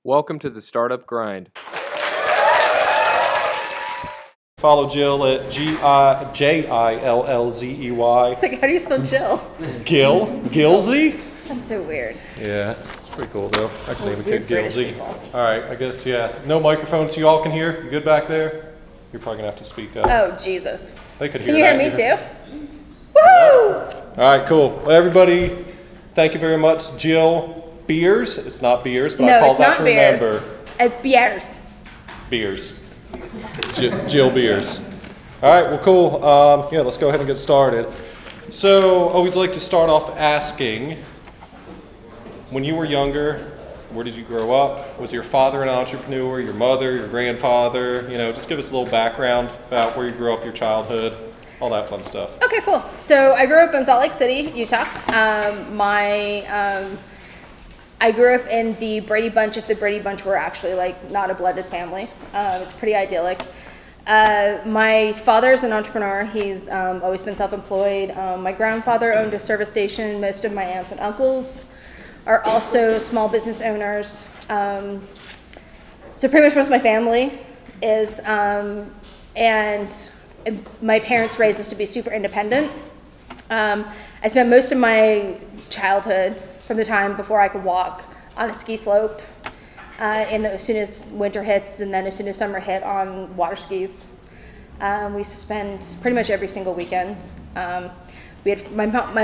Welcome to the Startup Grind. Follow Jill at Jillzey. It's like, how do you spell Jill? Gilsey? That's so weird. Yeah, it's pretty cool though. I can name a Weird kid British Gilsey. people. All right, I guess, yeah. No microphone so you all can hear? You good back there? You're probably gonna have to speak up. Oh, Jesus. They could Can hear you hear that. me too? Woo! All right, cool. Well, everybody, thank you very much. Jill Bjers. It's not Beers, but I called that to remember. It's Bjers. Beers. Jill Bjers. All right, well, cool. Yeah, let's go ahead and get started. So, always like to start off asking, when you were younger, where did you grow up? Was your father an entrepreneur, your mother, your grandfather? You know, just give us a little background about where you grew up, your childhood, all that fun stuff. Okay, cool. So I grew up in Salt Lake City, Utah. I grew up in the Brady Bunch, if the Brady Bunch were actually like not a blended family. It's pretty idyllic. My father's an entrepreneur. He's always been self-employed. My grandfather owned a service station. Most of my aunts and uncles are also small business owners. So pretty much most of my family is, and my parents raised us to be super independent. I spent most of my childhood, from the time before I could walk, on a ski slope, as soon as winter hits, and then as soon as summer hit, on water skis. We used to spend pretty much every single weekend. My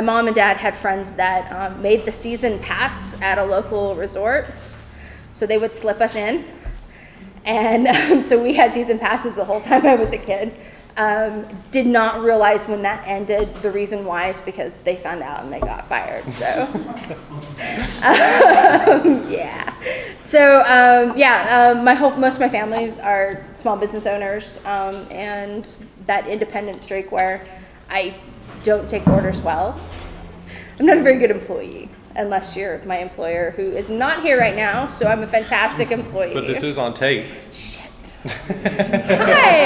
mom and dad had friends that made the season pass at a local resort, so they would slip us in, and so we had season passes the whole time I was a kid. Did not realize when that ended. The reason why is because they found out and they got fired. So, yeah. So, most of my families are small business owners, and that independent streak where I don't take orders well. I'm not a very good employee unless you're my employer, who is not here right now. So I'm a fantastic employee. But this is on tape. Shit. Hi.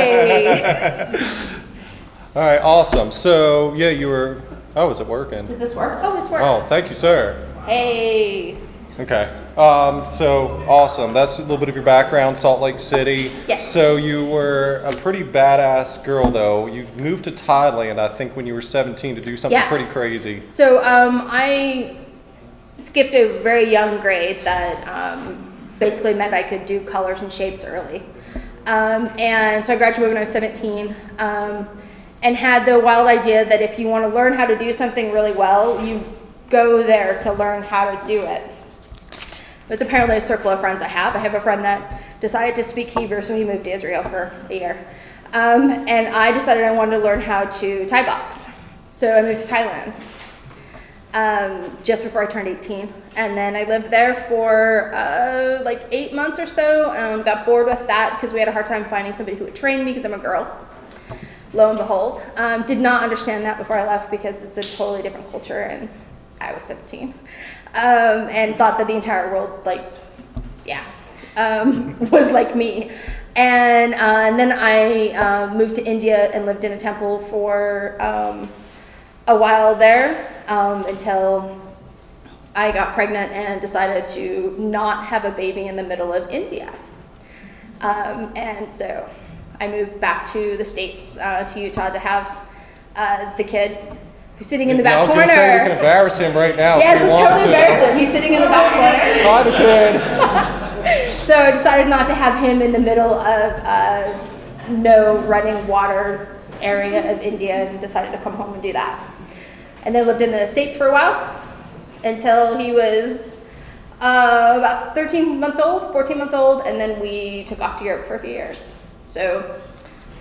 All right, awesome. So, yeah, you were, is it working? Does this work? Oh, this works. Oh, thank you, sir. Hey. Okay. So, awesome. That's a little bit of your background, Salt Lake City. Yes. So, you were a pretty badass girl, though. You moved to Thailand, I think, when you were 17 to do something pretty crazy. So, I skipped a very young grade that basically meant I could do colors and shapes early. And so I graduated when I was 17, and had the wild idea that if you want to learn how to do something really well, you go there to learn how to do it. It was apparently a circle of friends I have. I have a friend that decided to speak Hebrew, so he moved to Israel for a year. And I decided I wanted to learn how to Thai box. So I moved to Thailand just before I turned 18. And then I lived there for like 8 months or so. Got bored with that because we had a hard time finding somebody who would train me because I'm a girl. Lo and behold. Did not understand that before I left because it's a totally different culture and I was 17. And thought that the entire world, was like me. And then I moved to India and lived in a temple for a while there until I got pregnant and decided to not have a baby in the middle of India. And so I moved back to the States, to Utah, to have the kid who's sitting in the back corner. I was going to say, we can embarrass him right now. Yes, let's totally embarrass him. He's sitting in the back corner. Hi, the kid. So I decided not to have him in the middle of no running water area of India and decided to come home and do that. And then lived in the States for a while until he was about 14 months old, and then we took off to Europe for a few years. So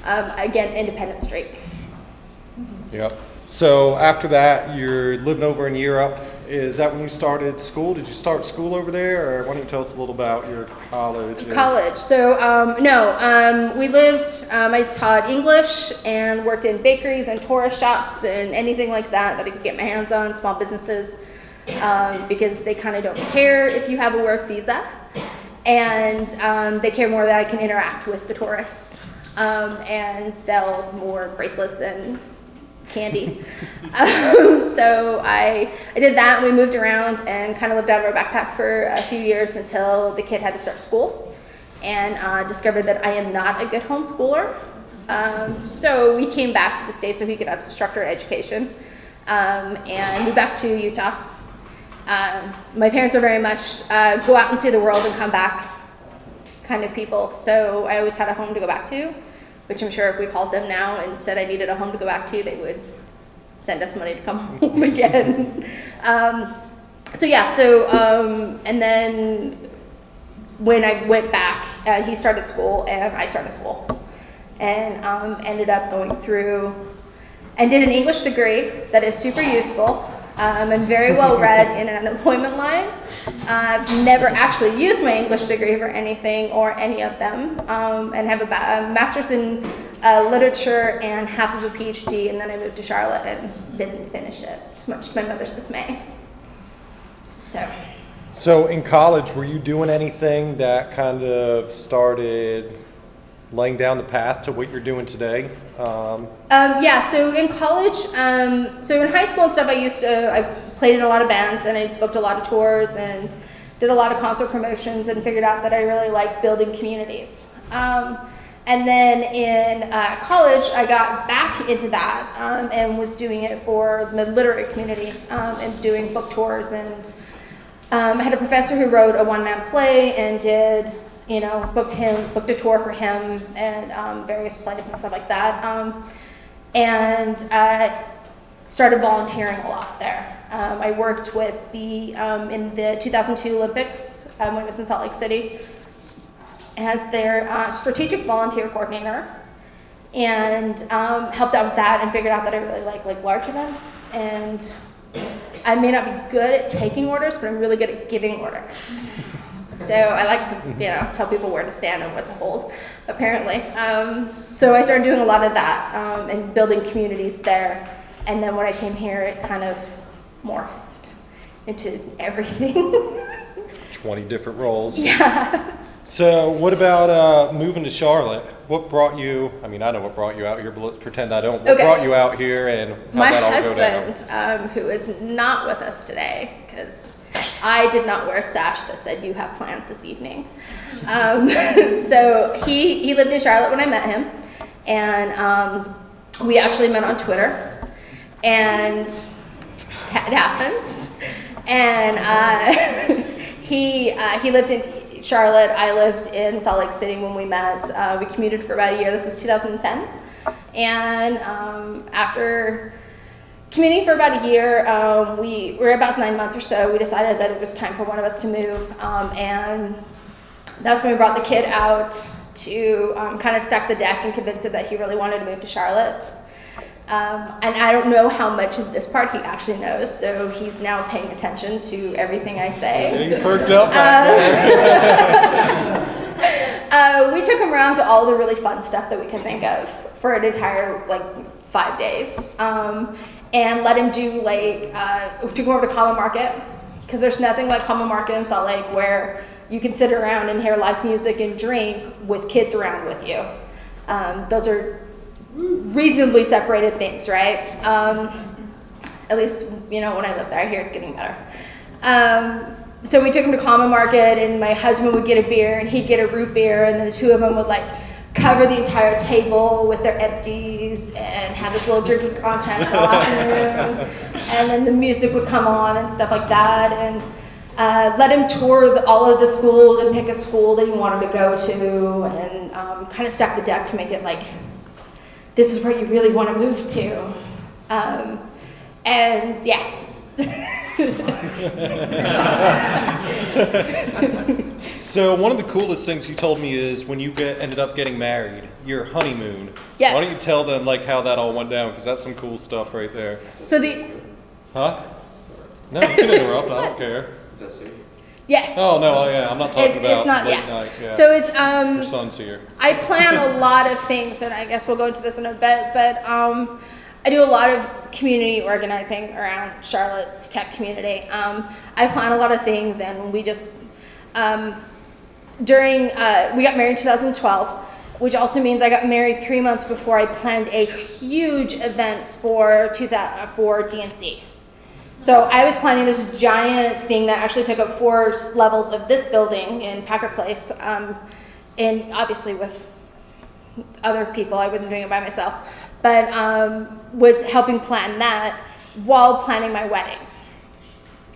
again, independent streak. Yep. So after that, you're living over in Europe. Is that when you started school? Did you start school over there, or why don't you tell us a little about your college? College. So we lived. I taught English and worked in bakeries and tourist shops and anything like that I could get my hands on. Small businesses, because they kind of don't care if you have a work visa, and they care more that I can interact with the tourists and sell more bracelets and candy. So I did that, and we moved around and kind of lived out of our backpack for a few years until the kid had to start school, and discovered that I am not a good homeschooler. So we came back to the States so he could have some structured education, and moved back to Utah. My parents are very much go out and see the world and come back kind of people, so I always had a home to go back to, which I'm sure if we called them now and said I needed a home to go back to, they would send us money to come home again. And then when I went back, he started school and I started school, and ended up going through and did an English degree that is super useful. I'm very well read in an unemployment line. I've never actually used my English degree for anything or any of them, and have a master's in literature and half of a PhD, and then I moved to Charlotte and didn't finish it, much to my mother's dismay. So in college, were you doing anything that kind of started laying down the path to what you're doing today? Yeah, so in college, so in high school and stuff, I played in a lot of bands, and I booked a lot of tours and did a lot of concert promotions, and figured out that I really like building communities. And then in college, I got back into that, and was doing it for the literary community, and doing book tours, and I had a professor who wrote a one-man play and did, booked a tour for him, and various plays and stuff like that. And started volunteering a lot there. I worked with in the 2002 Olympics, when it was in Salt Lake City, as their strategic volunteer coordinator, and helped out with that, and figured out that I really like large events, and I may not be good at taking orders, but I'm really good at giving orders. So I like to, tell people where to stand and what to hold, apparently. So I started doing a lot of that, and building communities there. And then when I came here, it kind of morphed into everything. 20 different roles. Yeah. So what about moving to Charlotte? What brought you, I know what brought you out here, but let's pretend I don't. What brought you out here, and how'd that all go down? My husband, who is not with us today, because I did not wear a sash that said you have plans this evening. So he lived in Charlotte when I met him, and we actually met on Twitter, and it happens. And he lived in Charlotte, I lived in Salt Lake City when we met. We commuted for about a year. This was 2010. And after commuting for about a year, we were about 9 months or so, we decided that it was time for one of us to move. And that's when we brought the kid out to kind of stack the deck and convince him that he really wanted to move to Charlotte. And I don't know how much of this part he actually knows, so he's now paying attention to everything I say. Getting perked up. We took him around to all the really fun stuff that we could think of for an entire 5 days, and let him do took him over to Common Market, because there's nothing like Common Market in Salt Lake where you can sit around and hear live music and drink with kids around with you. Those are reasonably separated things, right? At least, when I lived there. I hear it's getting better. So we took him to Common Market, and my husband would get a beer, and he'd get a root beer, and then the two of them would cover the entire table with their empties and have this little drinking contest all afternoon. And then the music would come on and stuff like that, and let him tour all of the schools and pick a school that he wanted to go to, and kind of stack the deck to make it this is where you really want to move to. And yeah. So one of the coolest things you told me is when you ended up getting married, your honeymoon. Yes. Why don't you tell them how that all went down, because that's some cool stuff right there. So Huh? No, you can interrupt. I don't care. Is that safe? Yes. Oh no, yeah, I'm not talking about it's not, late night. Yeah. So it's Your son's here. I plan a lot of things, and I guess we'll go into this in a bit, but I do a lot of community organizing around Charlotte's tech community. I plan a lot of things, and we just we got married in 2012. which also means I got married 3 months before I planned a huge event for DNC. So I was planning this giant thing that actually took up 4 levels of this building in Packard Place, and obviously with other people. I wasn't doing it by myself, but was helping plan that while planning my wedding,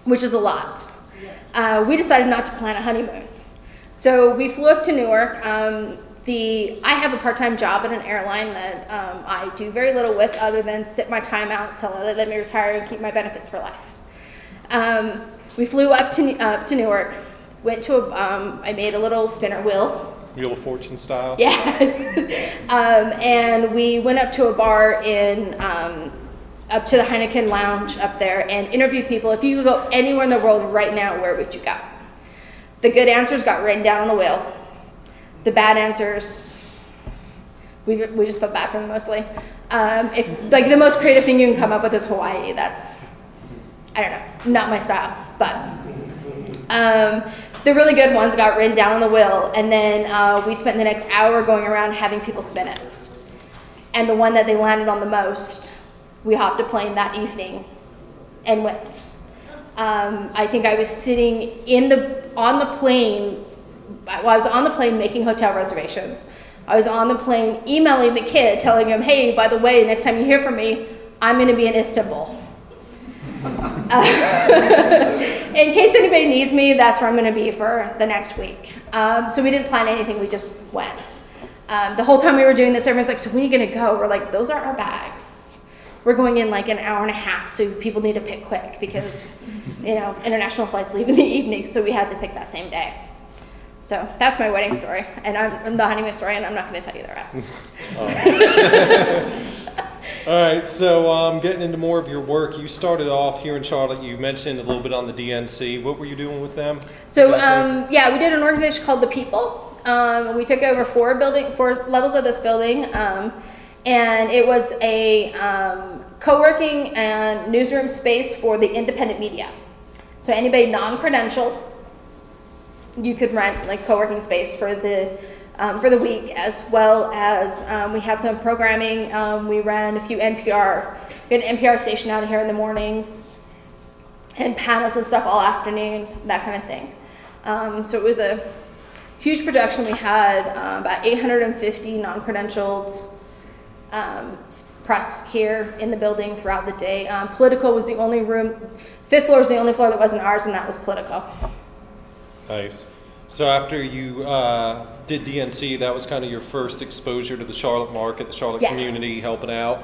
which is a lot. We decided not to plan a honeymoon. So we flew up to Newark. I have a part-time job at an airline that I do very little with other than sit my time out till they let me retire and keep my benefits for life. We flew up to Newark, went to I made a little spinner wheel. Wheel of Fortune style? Yeah. And we went up to a bar up to the Heineken Lounge up there and interviewed people. If you could go anywhere in the world right now, where would you go? The good answers got written down on the wheel. The bad answers, we just felt bad for them mostly. If like the most creative thing you can come up with is Hawaii, that's, I don't know, not my style. But the really good ones got written down on the wheel, and then we spent the next hour going around having people spin it. And the one that they landed on the most, we hopped a plane that evening and went. I think I was sitting on the plane. Well, I was on the plane making hotel reservations. I was on the plane emailing the kid, telling him, hey, by the way, next time you hear from me, I'm going to be in Istanbul. In case anybody needs me, that's where I'm going to be for the next week. So we didn't plan anything, we just went. The whole time we were doing this, everyone's like, so when are you going to go? We're like, those are our bags. We're going in like an hour and a half, so people need to pick quick because, you know, international flights leave in the evening, so we had to pick that same day. So that's my wedding story, and I'm the honeymoon story, and I'm not going to tell you the rest. All right, so getting into more of your work, you started off here in Charlotte. You mentioned a little bit on the DNC. What were you doing with them? So yeah, we did an organization called The People. We took over 4 levels of this building, and it was a co-working and newsroom space for the independent media. So anybody non-credentialed, you could rent like co-working space for the week, as well as we had some programming. We ran a few NPR. We had an NPR station out here in the mornings, and panels and stuff all afternoon, that kind of thing. So it was a huge production. We had about 850 non-credentialed press here in the building throughout the day. Political was the only room. 5th floor is the only floor that wasn't ours, and that was Political. Nice. So after you did DNC, that was kind of your first exposure to the Charlotte market, the Charlotte community, helping out.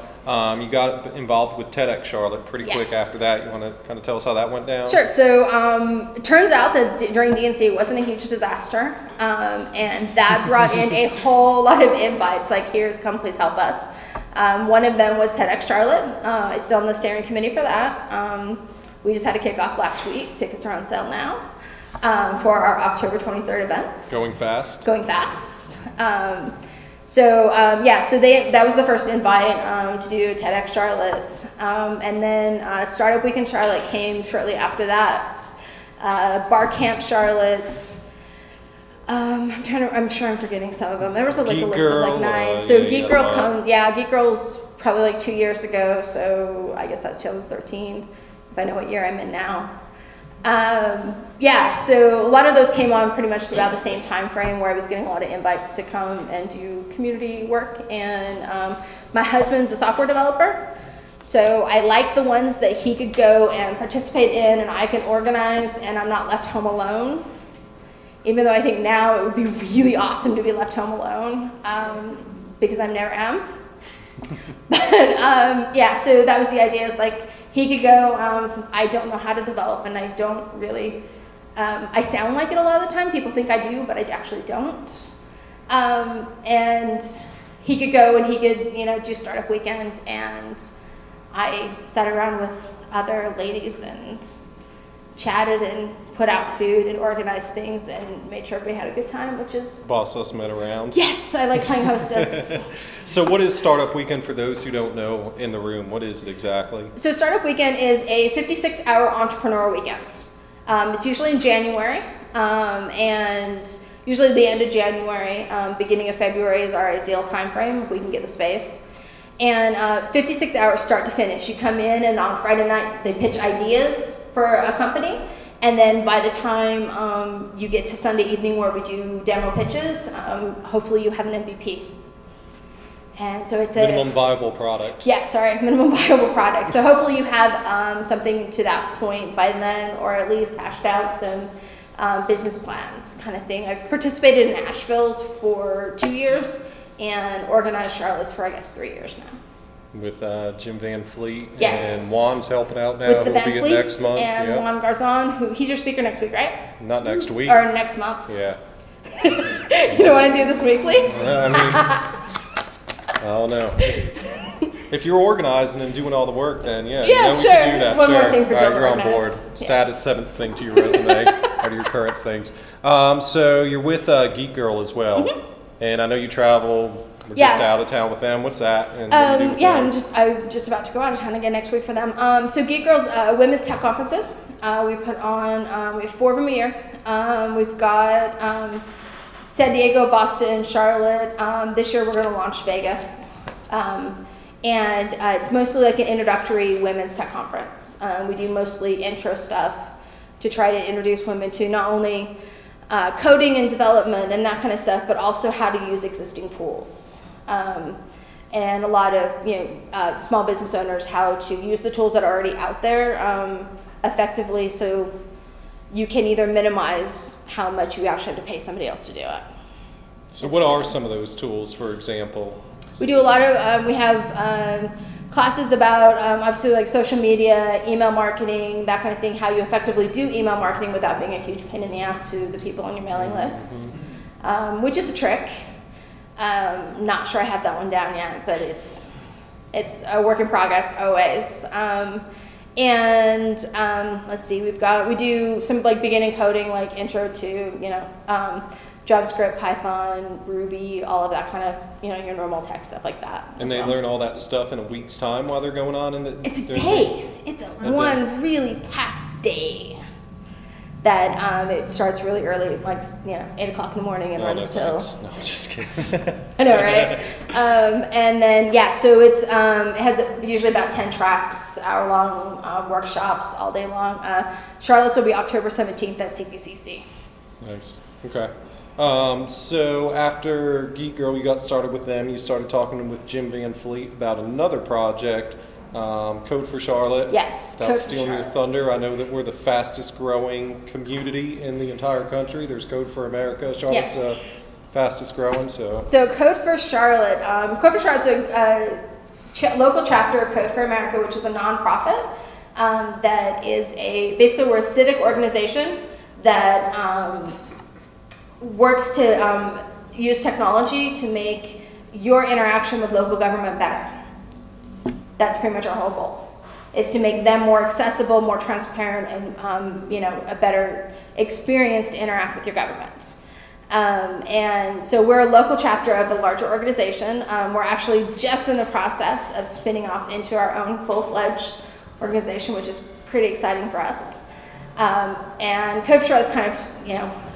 You got involved with TEDx Charlotte pretty quick after that. You want to kind of tell us how that went down? Sure. So it turns out that during DNC it wasn't a huge disaster, and that brought in a whole lot of invites, like, here's, come please help us. One of them was TEDx Charlotte. I sit on the steering committee for that. We just had a kickoff last week. Tickets are on sale now. For our October 23rd event. Going fast. Going fast. So that was the first invite to do TEDx Charlotte. And then Startup Weekend Charlotte came shortly after that. BarCamp Charlotte. I'm sure I'm forgetting some of them. There was a list of like 9. So Geek Girl Geek Girl's probably like 2 years ago. So I guess that's 2013, if I know what year I'm in now. So a lot of those came on pretty much about the same time frame, where I was getting a lot of invites to come and do community work. And my husband's a software developer, so I like the ones that he could go and participate in and I can organize, and I'm not left home alone, even though I think now it would be really awesome to be left home alone, because I never am. But so that was the idea, is like, he could go, since I don't know how to develop, and I don't really, I sound like it a lot of the time. People think I do, but I actually don't. And he could go and he could, do Startup Weekend, and I sat around with other ladies and chatted and put out food and organized things and made sure everybody had a good time, which is... Boss us men around. Yes, I like playing hostess. So what is Startup Weekend for those who don't know in the room? What is it exactly? So Startup Weekend is a 56-hour entrepreneur weekend. It's usually in January, and usually the end of January, beginning of February is our ideal time frame if we can get the space. And 56 hours start to finish. You come in and on Friday night they pitch ideas for a company, and then by the time you get to Sunday evening where we do demo pitches, hopefully you have an MVP. And so it's minimum viable product. Yeah, sorry, minimum viable product. So hopefully you have something to that point by then, or at least hashed out some business plans kind of thing. I've participated in Asheville's for 2 years and organized Charlotte's for, I guess, 3 years now. With Jim Van Fleet. Yes. And Juan's helping out now. With the He'll Van be in Fleets next month. and Yep. Juan Garzon, he's your speaker next week, right? Not next week. Or next month. Yeah. You don't want to do this weekly? I don't know. If you're organizing and doing all the work, then yeah, Yeah, we sure. can do that. One sure. more thing for all Jill right, to you're on organize. board. Yes. Sad as seventh thing to your resume out of your current things. So you're with Geek Girl as well, and I know you travel. We're just Yeah. out of town with them. What's that? And what do you do with Yeah, them? I'm just about to go out of town again next week for them. So Geek Girl's women's tech conferences. We put on, we have 4 of them a year. We've got San Diego, Boston, Charlotte. This year we're going to launch Vegas. And it's mostly like an introductory women's tech conference. We do mostly intro stuff to try to introduce women to not only coding and development and that kind of stuff, but also how to use existing tools. And a lot of small business owners, how to use the tools that are already out there effectively, so you can either minimize how much you actually have to pay somebody else to do it. So what are some of those tools, for example? We do a lot of, we have classes about obviously like social media, email marketing, that kind of thing, how you effectively do email marketing without being a huge pain in the ass to the people on your mailing list, which is a trick. Not sure I have that one down yet, but it's a work in progress always. Let's see, we do some like beginning coding, like intro to, JavaScript, Python, Ruby, all of that kind of, your normal tech stuff like that. And they learn all that stuff in a week's time while they're going on in the. It's a day. It's one really packed day. That it starts really early, like 8 o'clock in the morning and runs till. No, I'm just kidding. I know, right? And then so it's it has usually about 10 tracks, hour-long workshops all day long. Charlotte's will be October 17th at CPCC. Nice. Okay. So after Geek Girl, you got started with them. You started talking with Jim Van Fleet about another project, Code for Charlotte. Yes. Without stealing your thunder, I know that we're the fastest growing community in the entire country. There's Code for America. Charlotte's fastest growing. So Code for Charlotte. Code for Charlotte's a local chapter of Code for America, which is a nonprofit that is basically we're a civic organization that works to use technology to make your interaction with local government better. That's pretty much our whole goal, is to make them more accessible, more transparent, and a better experience to interact with your government. And so we're a local chapter of a larger organization. We're actually just in the process of spinning off into our own full-fledged organization, which is pretty exciting for us. And Code for Charlotte is kind of,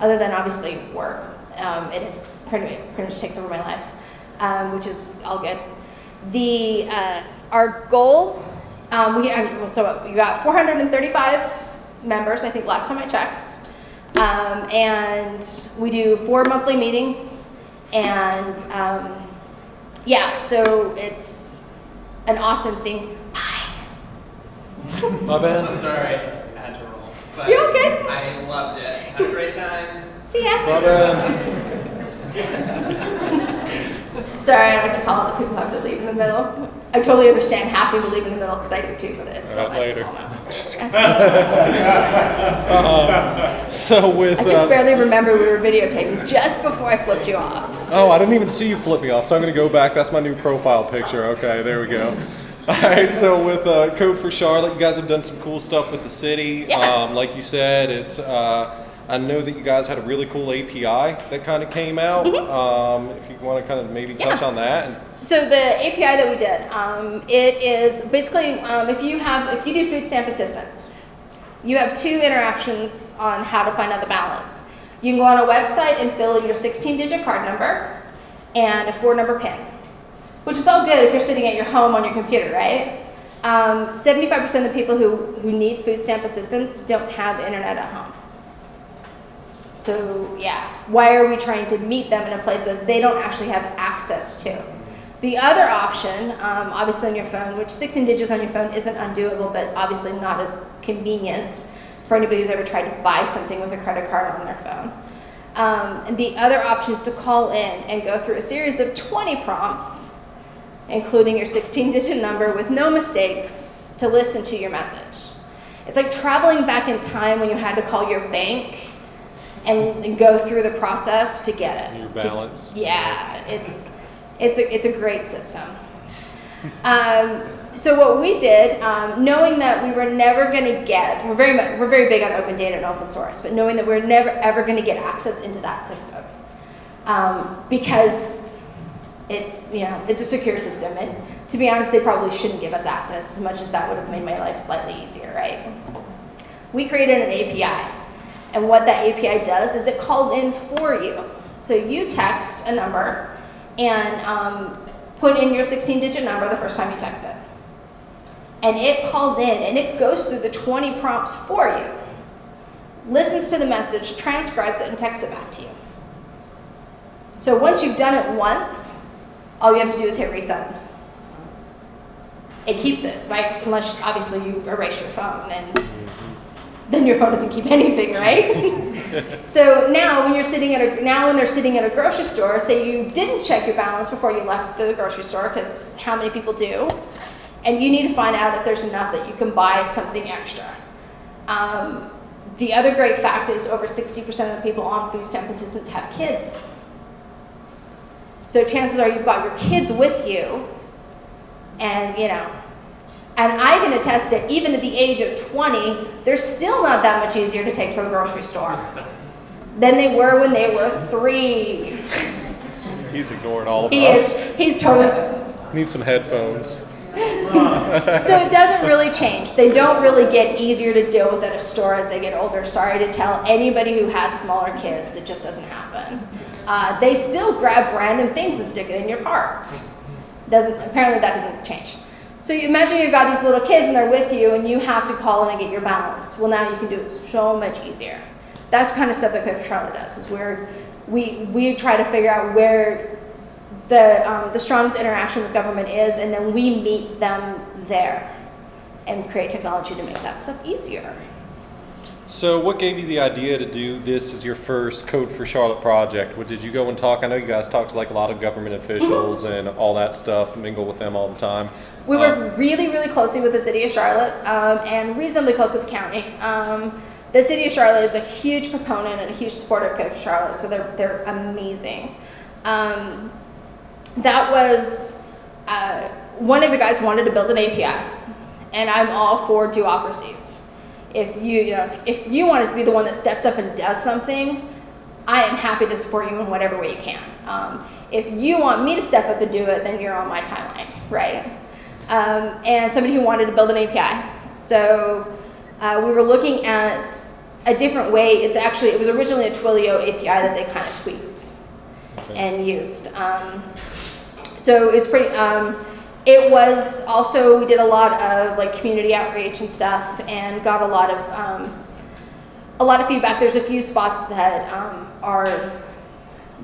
other than obviously work, it is pretty much takes over my life, which is all good. Our goal, we got 435 members, I think last time I checked. And we do 4 monthly meetings, and so it's an awesome thing. Bye. My bad. I'm sorry, I had to roll. But You're okay. I loved it. Had a great time. See ya. My bad. Sorry, I like to call it that people have to leave in the middle. I totally understand having to leave in the middle because I do too, but it's still nice to call them out. So with. I just barely remember we were videotaping just before I flipped you off. Oh, I didn't even see you flip me off, so I'm going to go back. That's my new profile picture. Okay, there we go. All right, so with Code for Charlotte, you guys have done some cool stuff with the city. Yeah. Like you said, it's I know that you guys had a really cool API that kind of came out. If you want to kind of maybe touch on that. So the API that we did, it is basically if you do food stamp assistance, you have 2 interactions on how to find out the balance. You can go on a website and fill in your 16-digit card number and a 4-number PIN, which is all good if you're sitting at your home on your computer, right? 75% of the people who need food stamp assistance don't have internet at home. So yeah, why are we trying to meet them in a place that they don't actually have access to? The other option, obviously on your phone, which 16 digits on your phone isn't undoable, but obviously not as convenient for anybody who's ever tried to buy something with a credit card on their phone. And the other option is to call in and go through a series of 20 prompts, including your 16-digit number with no mistakes, to listen to your message. It's like traveling back in time when you had to call your bank and go through the process to get it. Your balance. Yeah, it's a great system. So what we did, knowing that we were never going to get, we're very big on open data and open source, but knowing that we're never ever going to get access into that system, because it's a secure system, and to be honest, they probably shouldn't give us access as much as that would have made my life slightly easier, right? We created an API, and what that API does is it calls in for you. So you text a number and put in your 16-digit number the first time you text it. And it calls in and it goes through the 20 prompts for you, listens to the message, transcribes it, and texts it back to you. So once you've done it once, all you have to do is hit resend. It keeps it, right? Unless obviously you erase your phone, and then your phone doesn't keep anything, right? So now when they're sitting at a grocery store, say you didn't check your balance before you left the grocery store, because how many people do? And you need to find out if there's enough that you can buy something extra. The other great fact is over 60% of the people on food stamp assistance have kids. So chances are you've got your kids with you, and and I can attest that even at the age of 20, they're still not that much easier to take to a grocery store than they were when they were 3. He's ignoring all of us. He's totally. Need some headphones. So it doesn't really change. They don't really get easier to deal with at a store as they get older. Sorry to tell anybody who has smaller kids, that just doesn't happen. They still grab random things and stick it in your cart. Apparently that doesn't change. So you imagine you've got these little kids and they're with you and you have to call in and get your balance. Well, now you can do it so much easier. That's the kind of stuff that BarCamp Charlotte does, is where we try to figure out where the strongest interaction with government is, and then we meet them there and create technology to make that stuff easier. So what gave you the idea to do this as your first Code for Charlotte project? What did you go and talk? I know you guys talk to like a lot of government officials and all that stuff, mingle with them all the time. We work really, really closely with the city of Charlotte and reasonably close with the county. The city of Charlotte is a huge proponent and a huge supporter of Code for Charlotte, so they're amazing. That was, one of the guys wanted to build an API, and I'm all for duocracies. If you want to be the one that steps up and does something, I am happy to support you in whatever way you can. If you want me to step up and do it, then you're on my timeline, right? And somebody who wanted to build an API. So we were looking at a different way. It was originally a Twilio API that they kind of tweaked and used. So it was pretty, it was also, we did a lot of like community outreach and stuff and got a lot of feedback. There's a few spots that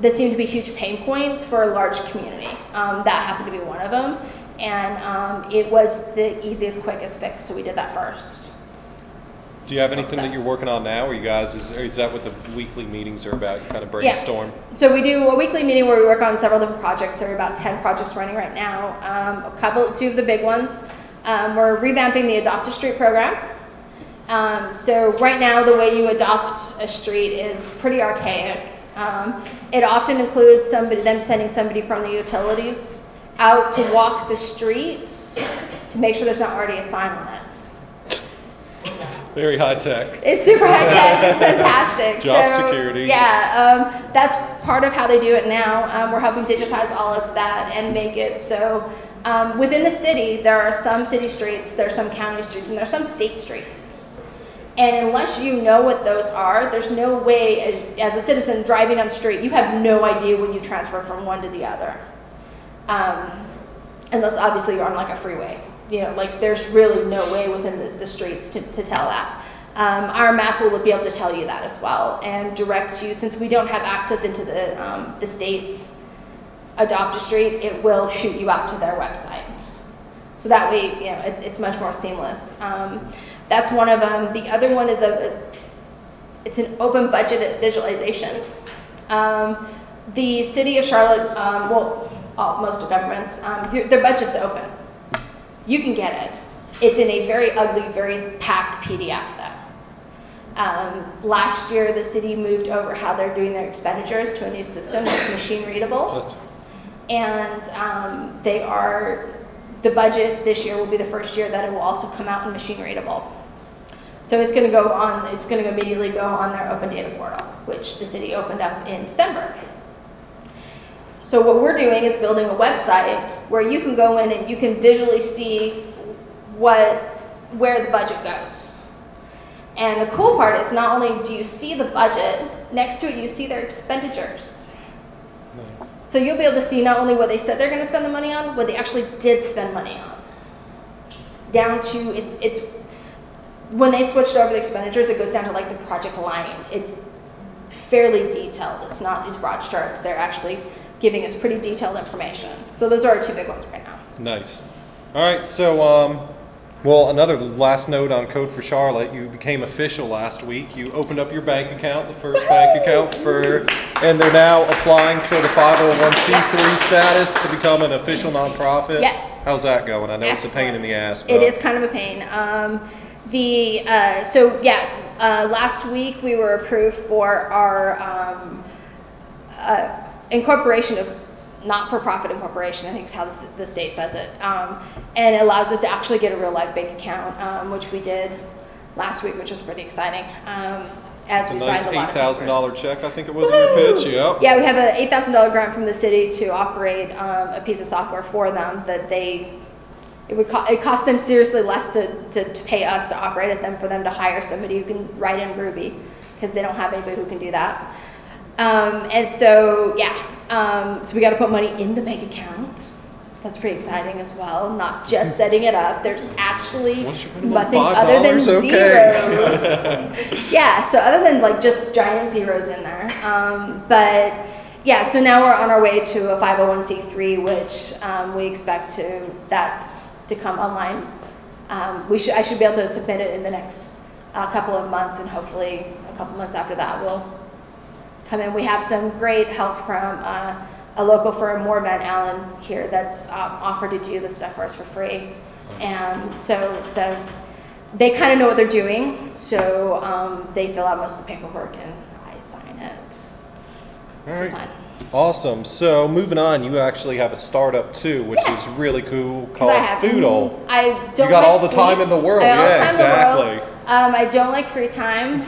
that seem to be huge pain points for a large community. That happened to be one of them. And it was the easiest, quickest fix, so we did that first. Do you have anything that you're working on now, or you guys, is that what the weekly meetings are about? You kind of brainstorm? Yeah. So we do a weekly meeting where we work on several different projects. There are about 10 projects running right now. Two of the big ones. We're revamping the Adopt a Street program. So right now, the way you adopt a street is pretty archaic. It often includes them sending somebody from the utilities out to walk the street to make sure there's not already a sign on it. Very high tech. It's super high tech. It's fantastic. Job security. Yeah, that's part of how they do it now. We're helping digitize all of that and make it so within the city, there are some city streets, there are some county streets, and there are some state streets. And unless you know what those are, there's no way, as a citizen driving down the street, you have no idea when you transfer from one to the other. Unless obviously you're on like a freeway. You know, like there's really no way within the streets to tell that. Our map will be able to tell you that as well and direct you, since we don't have access into the state's Adopt a Street, it will shoot you out to their website. So that way, you know, it's much more seamless. That's one of them. The other one is it's an open budget visualization. The city of Charlotte, most of governments, their budget's open. You can get it. It's in a very ugly, very packed PDF though. Last year, the city moved over how they're doing their expenditures to a new system that's machine readable. And the budget this year will be the first year that it will also come out in machine readable. So it's going to immediately go on their open data portal, which the city opened up in December. So what we're doing is building a website where you can go in and you can visually see where the budget goes. And the cool part is not only do you see the budget, next to it you see their expenditures. Nice. So you'll be able to see not only what they said they're going to spend the money on, what they actually did spend money on. Down to it's when they switched over the expenditures, it goes down to like the project line. It's fairly detailed. It's not these broad strokes. They're actually giving us pretty detailed information. So those are our two big ones right now. Nice. All right, so well, another last note on Code for Charlotte. You became official last week. You opened up your bank account, the first bank account and they're now applying for the 501c3 status to become an official nonprofit. Yes. How's that going? I know Excellent. It's a pain in the ass. It is kind of a pain. Last week we were approved for our incorporation of not-for-profit incorporation, I think is how the state says it, and it allows us to actually get a real live bank account, which we did last week, which was pretty exciting. As we signed a lot of papers. $8,000 check, I think it was in your pitch. Yep. Yeah, we have an $8,000 grant from the city to operate a piece of software for them that it cost them seriously less to pay us to operate it than for them to hire somebody who can write in Ruby, because they don't have anybody who can do that. So we got to put money in the bank account. So that's pretty exciting as well. Not just setting it up. There's actually nothing other than zeros. Yeah, so other than like just giant zeros in there. But yeah, so now we're on our way to a 501c3, which we expect to come online. I should be able to submit it in the next couple of months, and hopefully a couple months after that we'll come in. We have some great help from a local firm, Morvan Allen here, that's offered to do this stuff for us for free. And so they kind of know what they're doing, so they fill out most of the paperwork and I sign it. All right. Awesome. So moving on, you actually have a startup too, which is really cool, called Foodle. You got all the time in the world. Yeah, exactly. I don't like free time,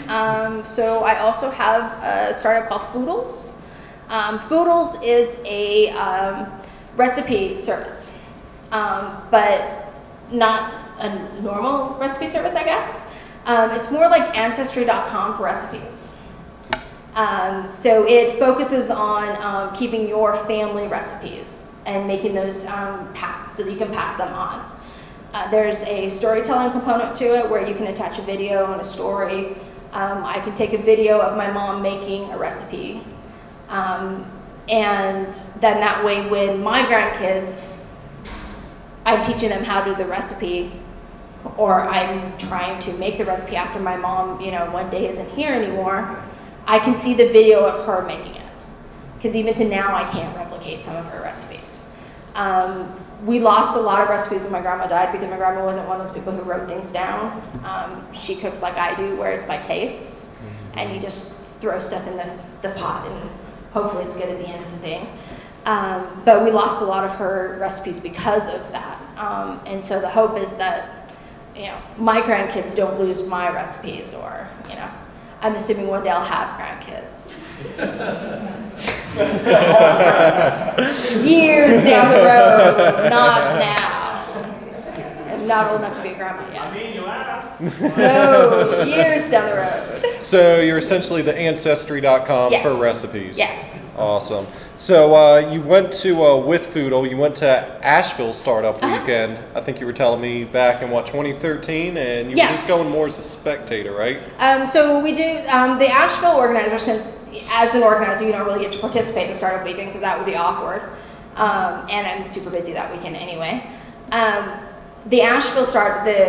so I also have a startup called Foodles. Foodles is a recipe service, but not a normal recipe service, I guess. It's more like Ancestry.com for recipes. So it focuses on keeping your family recipes and making those packed so that you can pass them on. There's a storytelling component to it where you can attach a video and a story. I can take a video of my mom making a recipe. And then that way when my grandkids, I'm teaching them how to do the recipe, or I'm trying to make the recipe after my mom, one day isn't here anymore, I can see the video of her making it. Because even to now, I can't replicate some of her recipes. We lost a lot of recipes when my grandma died because my grandma wasn't one of those people who wrote things down. She cooks like I do, where it's by taste, and you just throw stuff in the pot and hopefully it's good at the end of the thing. But we lost a lot of her recipes because of that. And so the hope is that, my grandkids don't lose my recipes, or, I'm assuming one day I'll have grandkids. Years down the road, not now. I'm not old enough to be a grandma yet. I mean, you asked. No, years down the road. So you're essentially the Ancestry.com Yes. for recipes. Yes. Awesome. So you went to, with Foodle, you went to Asheville Startup Weekend. I think you were telling me back in, 2013? And you were just going more as a spectator, right? So we do, the Asheville organizer, since as an organizer you don't really get to participate in Startup Weekend because that would be awkward. And I'm super busy that weekend anyway. The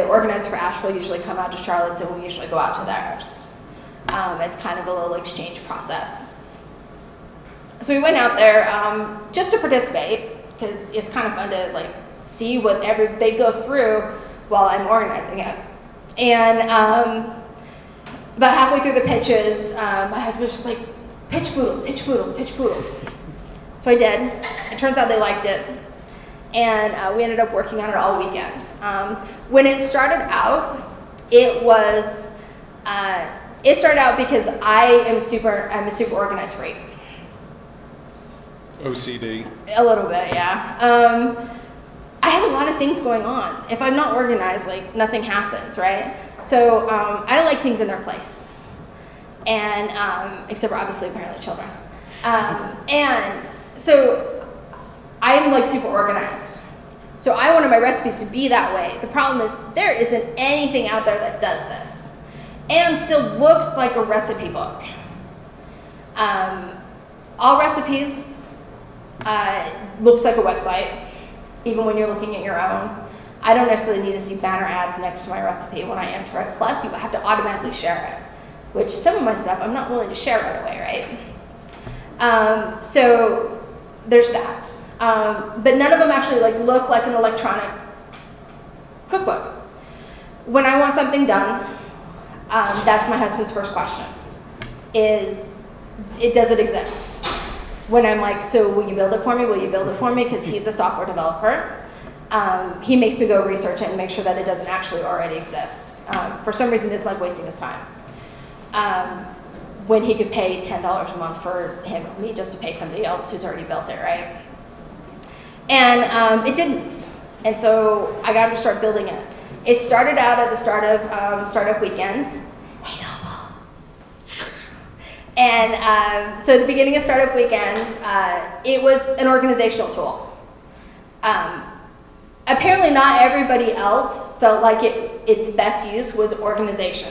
organizers for Asheville usually come out to Charlotte, so we usually go out to theirs as kind of a little exchange process. So we went out there just to participate because it's kind of fun to like see what they go through while I'm organizing it. And about halfway through the pitches, my husband was just like, pitch Foodles, pitch Foodles, pitch Foodles. So I did. It turns out they liked it. And we ended up working on it all weekend. When it started out, it started out because I'm a super organized freak. OCD. A little bit, yeah. I have a lot of things going on. If I'm not organized, like nothing happens, right? So I like things in their place. And except for obviously apparently children. And so I'm like super organized. So I wanted my recipes to be that way. The problem is there isn't anything out there that does this and still looks like a recipe book. All recipes looks like a website, even when you're looking at your own. I don't necessarily need to see banner ads next to my recipe when I enter it. Plus, you have to automatically share it, which some of my stuff I'm not willing to share right away, right? So there's that. But none of them actually like look like an electronic cookbook. When I want something done, that's my husband's first question, does it exist? When I'm like, so will you build it for me? Will you build it for me? Because he's a software developer. He makes me go research it and make sure that it doesn't actually already exist. For some reason, it's like wasting his time. When he could pay $10 a month for me just to pay somebody else who's already built it, right? And it didn't. And so I got to start building it. It started out at the Startup Weekend. Hey, Noble. And so at the beginning of Startup Weekend, it was an organizational tool. Apparently not everybody else felt like its best use was organization.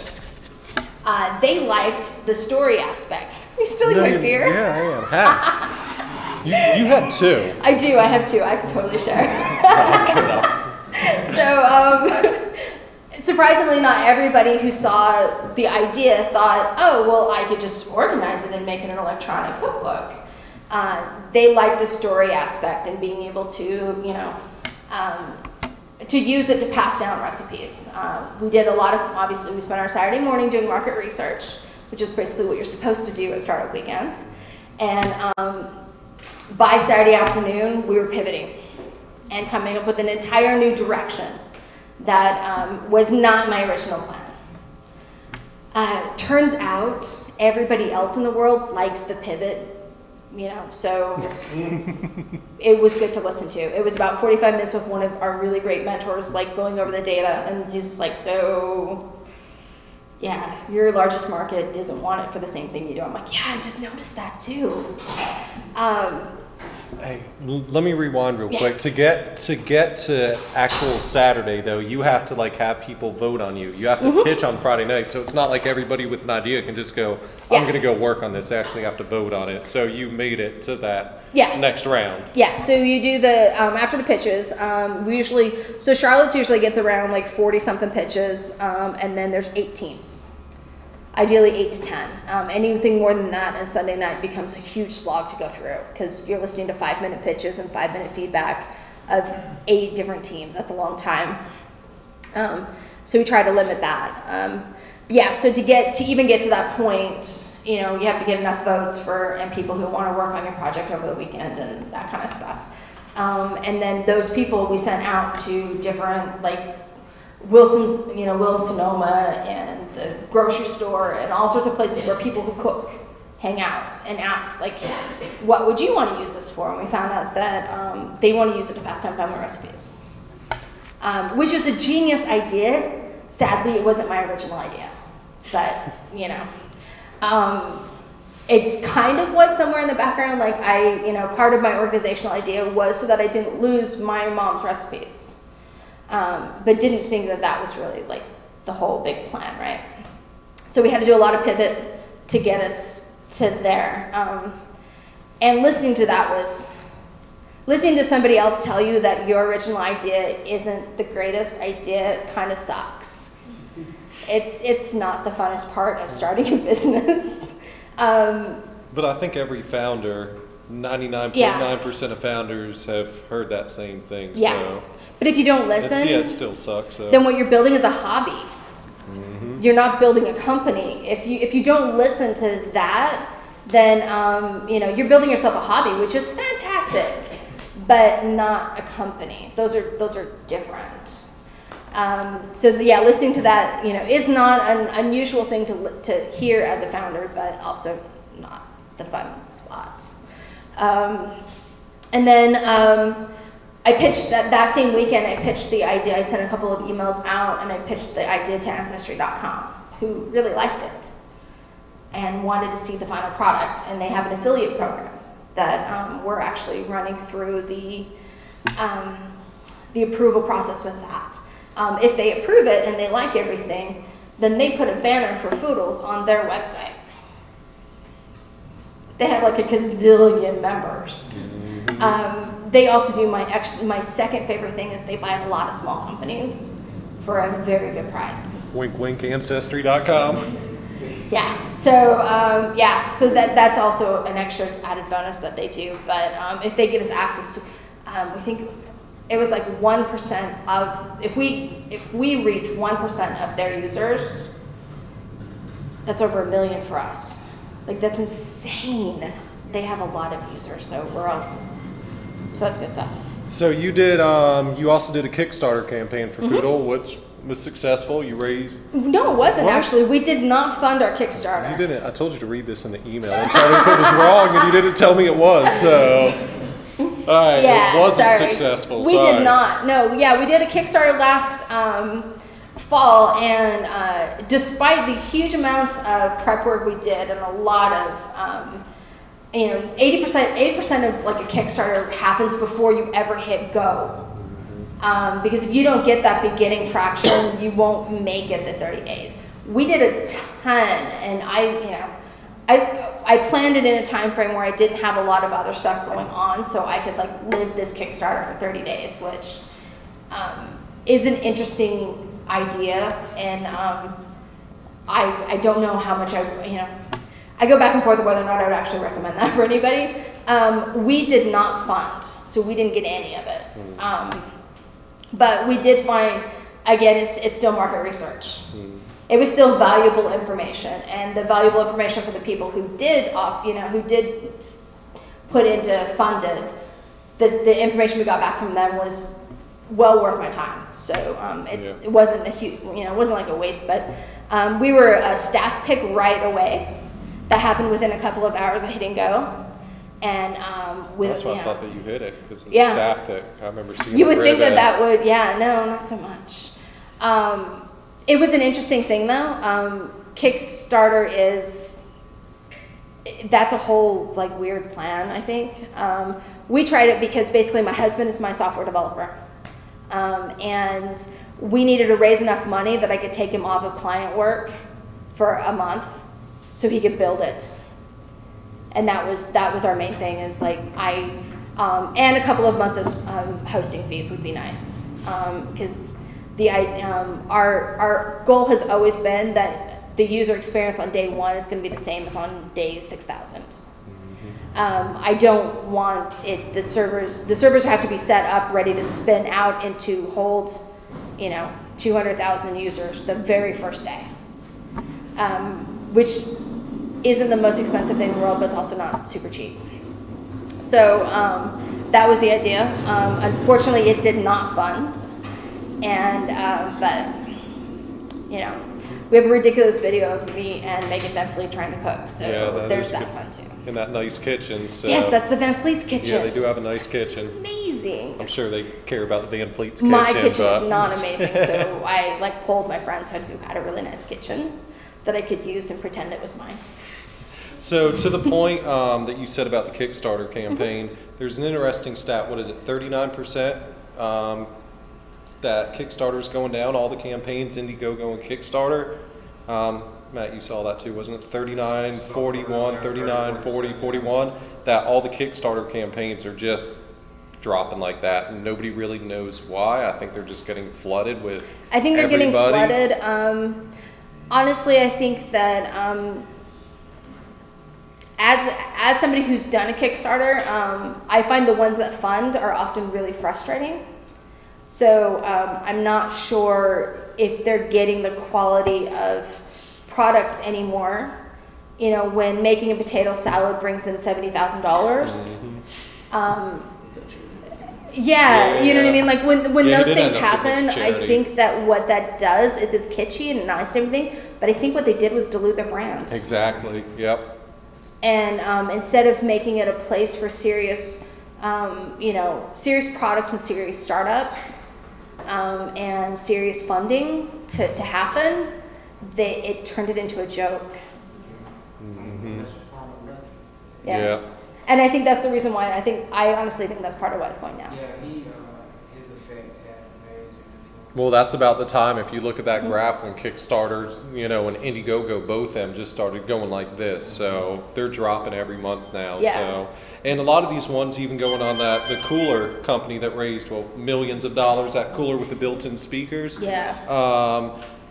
They liked the story aspects. Are you stealing my beer? Yeah, I am. Half. You had two. I do, I have two. I can totally share. So, surprisingly, not everybody who saw the idea thought, oh, well, I could just organize it and make it an electronic cookbook. They liked the story aspect and being able to, to use it to pass down recipes. We did a lot of, obviously, we spent our Saturday morning doing market research, which is basically what you're supposed to do at Startup Weekend. And by Saturday afternoon, we were pivoting and coming up with an entire new direction that was not my original plan. Turns out everybody else in the world likes the pivot, so it was good to listen to. It was about 45 minutes with one of our really great mentors, like going over the data, and he's just like, so yeah, your largest market doesn't want it for the same thing you do. I'm like, yeah, I just noticed that too. Hey, let me rewind real quick. To get to actual Saturday though, you have to have people vote on you. You have to pitch on Friday night, so it's not like everybody with an idea can just go, I'm going to go work on this. They actually have to vote on it. So you made it to that next round. Yeah. So you do the after the pitches. So Charlotte's usually gets around 40 something pitches, and then there's 8 teams. Ideally 8 to 10. Anything more than that on Sunday night becomes a huge slog to go through because you're listening to 5-minute pitches and 5-minute feedback of 8 different teams. That's a long time. So we try to limit that. So to even get to that point, you have to get enough votes and people who want to work on your project over the weekend and that kind of stuff. And then those people we sent out to different Williams-Sonoma and the grocery store and all sorts of places where people who cook hang out and ask, what would you want to use this for? And we found out that they want to use it to pass down family recipes, which is a genius idea. sadly, it wasn't my original idea, but it kind of was somewhere in the background. Like part of my organizational idea was so that I didn't lose my mom's recipes, but didn't think that that was really like the whole big plan, right? So we had to do a lot of pivot to get us to there. And listening to that was, listening to somebody else tell you that your original idea isn't the greatest idea kind of sucks. It's not the funnest part of starting a business. But I think every founder, 99.9% of founders have heard that same thing. Yeah. So but if you don't listen, it still sucks. So. Then what you're building is a hobby. You're not building a company. If you don't listen to that, then you're building yourself a hobby, which is fantastic, but not a company. Those are different. Listening to that is not an unusual thing to hear as a founder, but also not the fun spot. And then I pitched that same weekend. I pitched the idea. I sent a couple of emails out, and I pitched the idea to Ancestry.com, who really liked it and wanted to see the final product. And they have an affiliate program that we're actually running through the approval process with that. If they approve it and they like everything, then they put a banner for Foodles on their website. They have like a gazillion members. They also do my second favorite thing is they buy a lot of small companies for a very good price. Wink, wink, Ancestry.com. Yeah. So that's also an extra added bonus that they do. But if they give us access to, we think it was like 1% of if we reach 1% of their users, that's over 1 million for us. Like that's insane. They have a lot of users, so so that's good stuff. So you did. You also did a Kickstarter campaign for Foodle, which was successful. You raised. No, it wasn't actually. We did not fund our Kickstarter. You didn't. I told you to read this in the email and tell me if it was wrong, and you didn't tell me it was. So, all right, yeah, it wasn't sorry. successful. We did not. No, yeah, we did a Kickstarter last fall, and despite the huge amounts of prep work we did and a lot of 80% of like a Kickstarter happens before you ever hit go. Because if you don't get that beginning traction, you won't make it the 30 days. We did a ton, and I planned it in a time frame where I didn't have a lot of other stuff going on, so I could like live this Kickstarter for 30 days, which is an interesting idea, and I don't know how much I go back and forth whether or not I would actually recommend that for anybody. We did not fund, so we didn't get any of it. But we did find, again, it's still market research. It was still valuable information, and the valuable information for the people who did put into funded, the information we got back from them was well worth my time. So it wasn't a huge, it wasn't like a waste, but we were a staff pick right away. That happened within a couple of hours of hitting go. And that's why I thought that you hit it, because of the staff pick. I remember seeing you would think that would, no, not so much. It was an interesting thing though. Kickstarter that's a whole like weird plan, I think. We tried it because basically my husband is my software developer. And we needed to raise enough money that I could take him off of client work for a month so he could build it. And that was our main thing, is like and a couple of months of hosting fees would be nice, because our goal has always been that the user experience on day one is going to be the same as on day 6,000. I don't want it. The servers have to be set up ready to spin out and to hold, 200,000 users the very first day, which isn't the most expensive thing in the world, but it's also not super cheap. So that was the idea. Unfortunately, it did not fund, and but we have a ridiculous video of me and Megan Van Fleet trying to cook. So there's that fun too. In that nice kitchen. So. Yes, that's the Van Fleet's kitchen. Yeah, they do have a nice kitchen. Amazing. amazing. I'm sure they care about the Van Fleet's kitchen. My kitchen but... is not amazing, so I like polled my friends who had a really nice kitchen that I could use and pretend it was mine. So to the point that you said about the Kickstarter campaign, there's an interesting stat. What is it? 39% that Kickstarter is going down. All the campaigns, Indiegogo and Kickstarter. Matt, you saw that too, wasn't it? 39, 41, 39, 40, 41. That all the Kickstarter campaigns are just dropping like that, and nobody really knows why. I think they're just getting flooded with. I think they're everybody. getting flooded. Honestly, I think that as somebody who's done a Kickstarter, I find the ones that fund are often really frustrating. So I'm not sure if they're getting the quality of products anymore. You know, when making a potato salad brings in $70,000. Yeah, you know what I mean? Like when those things happen, I think that what that does is it's kitschy and nice and everything, but I think what they did was dilute their brand. Exactly, yep. And instead of making it a place for serious, serious products and serious startups and serious funding to happen, it turned it into a joke. Yeah. And I think that's the reason why I honestly think that's part of why it's going down. Yeah, his effect had major influence. Well, that's about the time. If you look at that graph when Kickstarter, and Indiegogo, both of them just started going like this. So they're dropping every month now. Yeah. So, and a lot of these ones even going on the cooler company that raised millions of dollars. That cooler with the built-in speakers. Yeah.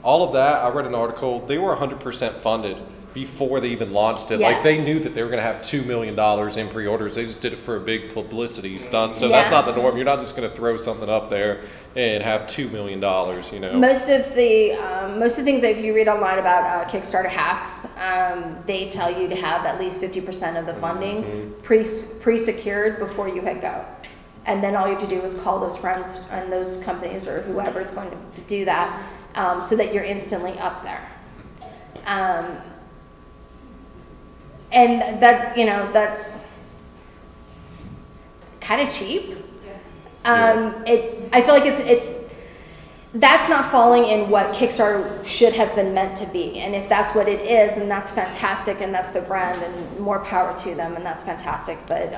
All of that, I read an article. They were 100% funded before they even launched it. Yeah. Like, they knew that they were going to have $2 million in pre-orders. They just did it for a big publicity stunt. So that's not the norm. You're not just going to throw something up there and have $2 million, Most of the things that if you read online about Kickstarter hacks, they tell you to have at least 50% of the funding pre-secured before you hit go. And then all you have to do is call those friends and those companies or whoever is going to do that, so that you're instantly up there. And that's kind of cheap. I feel like that's not falling in what Kickstarter should have been meant to be. And if that's what it is, then that's fantastic, and that's the brand, and more power to them, and that's fantastic. But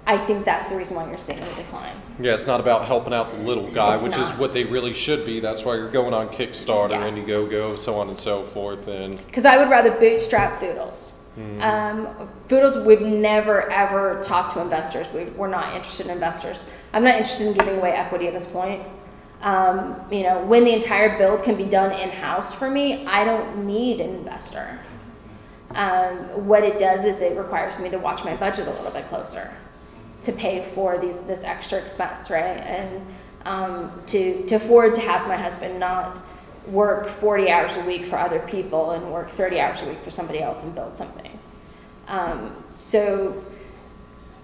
I think that's the reason why you're seeing a decline. Yeah, it's not about helping out the little guy, It's which not. is what they really should be. That's why you're going on Kickstarter, Yeah. Indiegogo, so on and so forth. And Because I would rather bootstrap Foodles. Foodles, we've never ever talked to investors. We're not interested in investors. I'm not interested in giving away equity at this point. When the entire build can be done in-house for me, I don't need an investor. What it does is it requires me to watch my budget a little bit closer to pay for this extra expense, right? And to afford to have my husband not work 40 hours a week for other people and work 30 hours a week for somebody else and build something. So,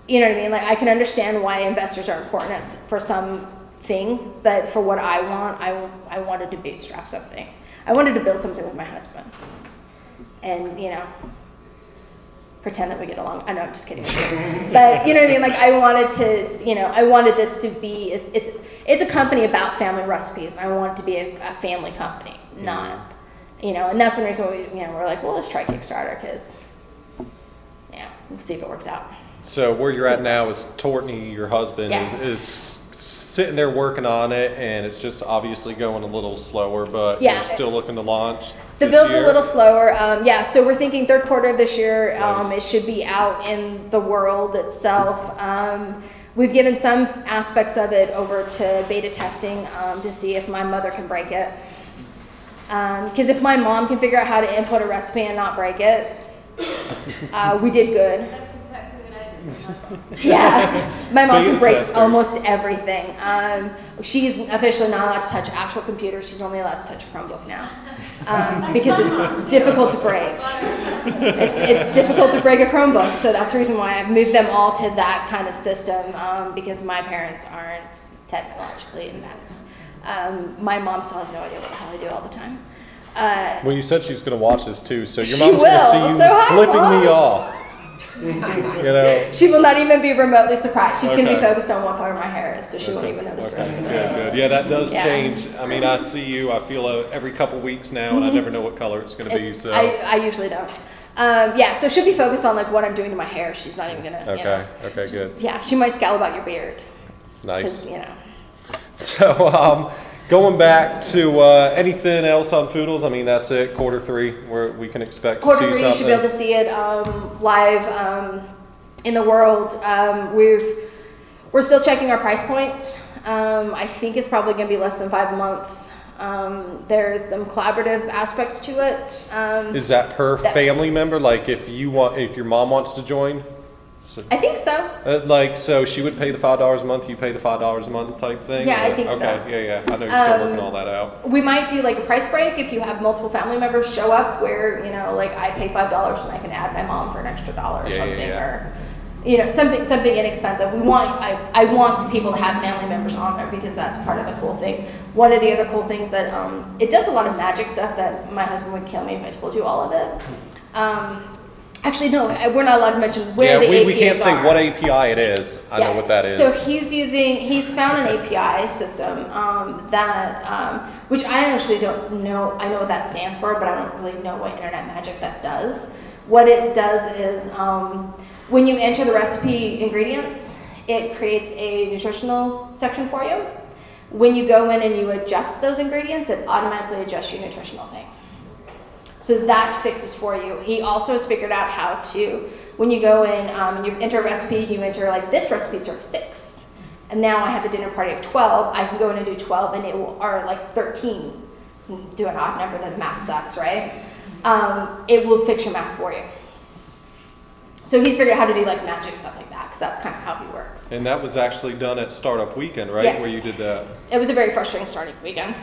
you know what I mean? Like, I can understand why investors are important for some things, but for what I want, I wanted to bootstrap something. I wanted to build something with my husband. And, pretend that we get along. I know, I'm just kidding. But you know what I mean? Like, I wanted this to be, it's a company about family recipes. I want it to be a family company, not, and that's when we're like, well, let's try Kickstarter, because, we'll see if it works out. so where you're at now is Tortney, your husband, Yes. is sitting there working on it, and it's just obviously going a little slower, but Yeah. you're still looking to launch The this build's year? a little slower. So we're thinking third quarter of this year. Nice. It should be out in the world itself. We've given some aspects of it over to beta testing to see if my mother can break it. Because if my mom can figure out how to input a recipe and not break it, we did good. That's exactly what I did. Yeah, my mom Beta can break testers. almost everything. She's officially not allowed to touch actual computers. She's only allowed to touch a Chromebook now because it's difficult to break. It's difficult to break a Chromebook, so that's the reason why I've moved them all to that kind of system because my parents aren't technologically advanced. My mom still has no idea what the hell I do all the time. Well, you said she's going to watch this too, so your She mom's going to will. see you So hi, flipping Mom. me off. You know? She will not even be remotely surprised. She's going to be Okay. focused on what color my hair is, so she won't even notice the rest of it. Good, good. Yeah, that does Yeah. change. I mean, I see you, I feel every couple weeks now, and I never know what color it's going to be, It's- so. I usually don't. Yeah, so she'll be focused on like what I'm doing to my hair. She's not even going to, Okay, okay, good. Yeah, she might scowl about your beard. Nice. Because, So, going back to anything else on Foodles, I mean, that's it, Q3, where we can expect to see Q3, something. you should be able to see it live in the world. We're still checking our price points. I think it's probably going to be less than $5 a month. There's some collaborative aspects to it. Is that per family member? Like if your mom wants to join? So, I think so. so she would pay the $5 a month, you pay the $5 a month type thing? Yeah, I Or- think so. Okay, yeah. I know you're still working all that out. We might do like a price break if you have multiple family members show up where, like I pay $5 and I can add my mom for an extra dollar or Yeah, something, yeah. or something inexpensive. I want people to have family members on there because that's part of the cool thing. One of the other cool things that it does a lot of magic stuff that my husband would kill me if I told you all of it. Actually, no, we're not allowed to mention where the APIs we can't say are. what API it is. I know what that is. So he's found an API system which I actually don't know. I know what that stands for, but I don't really know what internet magic that does. What it does is when you enter the recipe ingredients, it creates a nutritional section for you. When you go in and you adjust those ingredients, it automatically adjusts your nutritional thing. So that fixes for you. He also has figured out how to, when you go in and you enter a recipe, you enter like this recipe serves 6. And now I have a dinner party of 12. I can go in and do 12 and or like 13. Do an odd number, then math sucks, right? It will fix your math for you. So he's figured out how to do like magic stuff like that, because that's kind of how he works. And that was actually done at Startup Weekend, right? Yes. Where you did that. It was a very frustrating starting weekend.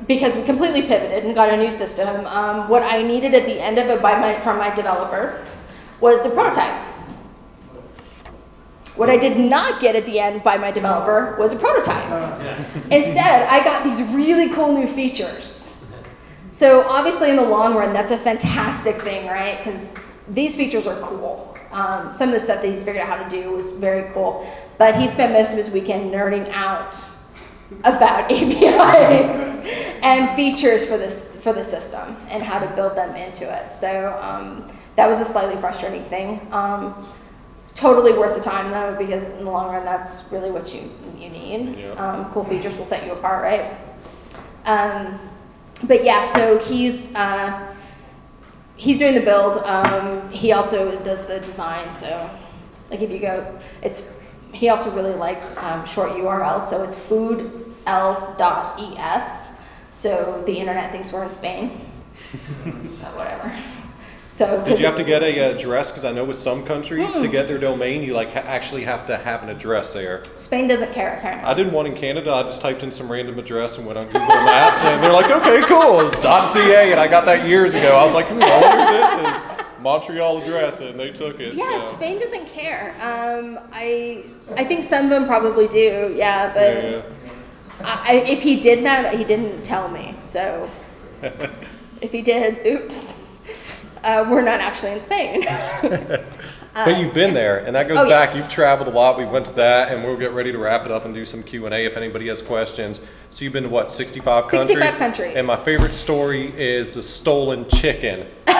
Because we completely pivoted and got a new system. What I needed at the end of it from my developer was a prototype. What I did not get at the end by my developer was a prototype. Instead, I got these really cool new features. So obviously in the long run, that's a fantastic thing, right? Because these features are cool. Some of the stuff that he's figured out how to do was very cool. But he spent most of his weekend nerding out about APIs and features for the system and how to build them into it. So that was a slightly frustrating thing. Totally worth the time though, because in the long run, that's really what you need. Yeah. Cool features will set you apart, right? But yeah, so he's doing the build. He also does the design. So like if you go, he also really likes short URLs, so it's foodl.es. So the internet thinks we're in Spain. But whatever. So Did you have to get a address? Because I know with some countries, to get their domain, you actually have to have an address there. Spain doesn't care, apparently. I did one in Canada. I just typed in some random address and went on Google Maps, and they're like, "Okay, cool, it's .ca," and I got that years ago. I was like, "I wonder if this is Montreal address," and they took it. Yeah, so. Spain doesn't care. I think some of them probably do. Yeah, but Yeah. if he did that, he didn't tell me. So if he did, oops. We're not actually in Spain. But you've been there, and that goes Oh, back. yes. You've traveled a lot. We went to that, and we'll get ready to wrap it up and do some Q&A if anybody has questions. So you've been to what, 65 countries? 65 countries. And my favorite story is the stolen chicken. So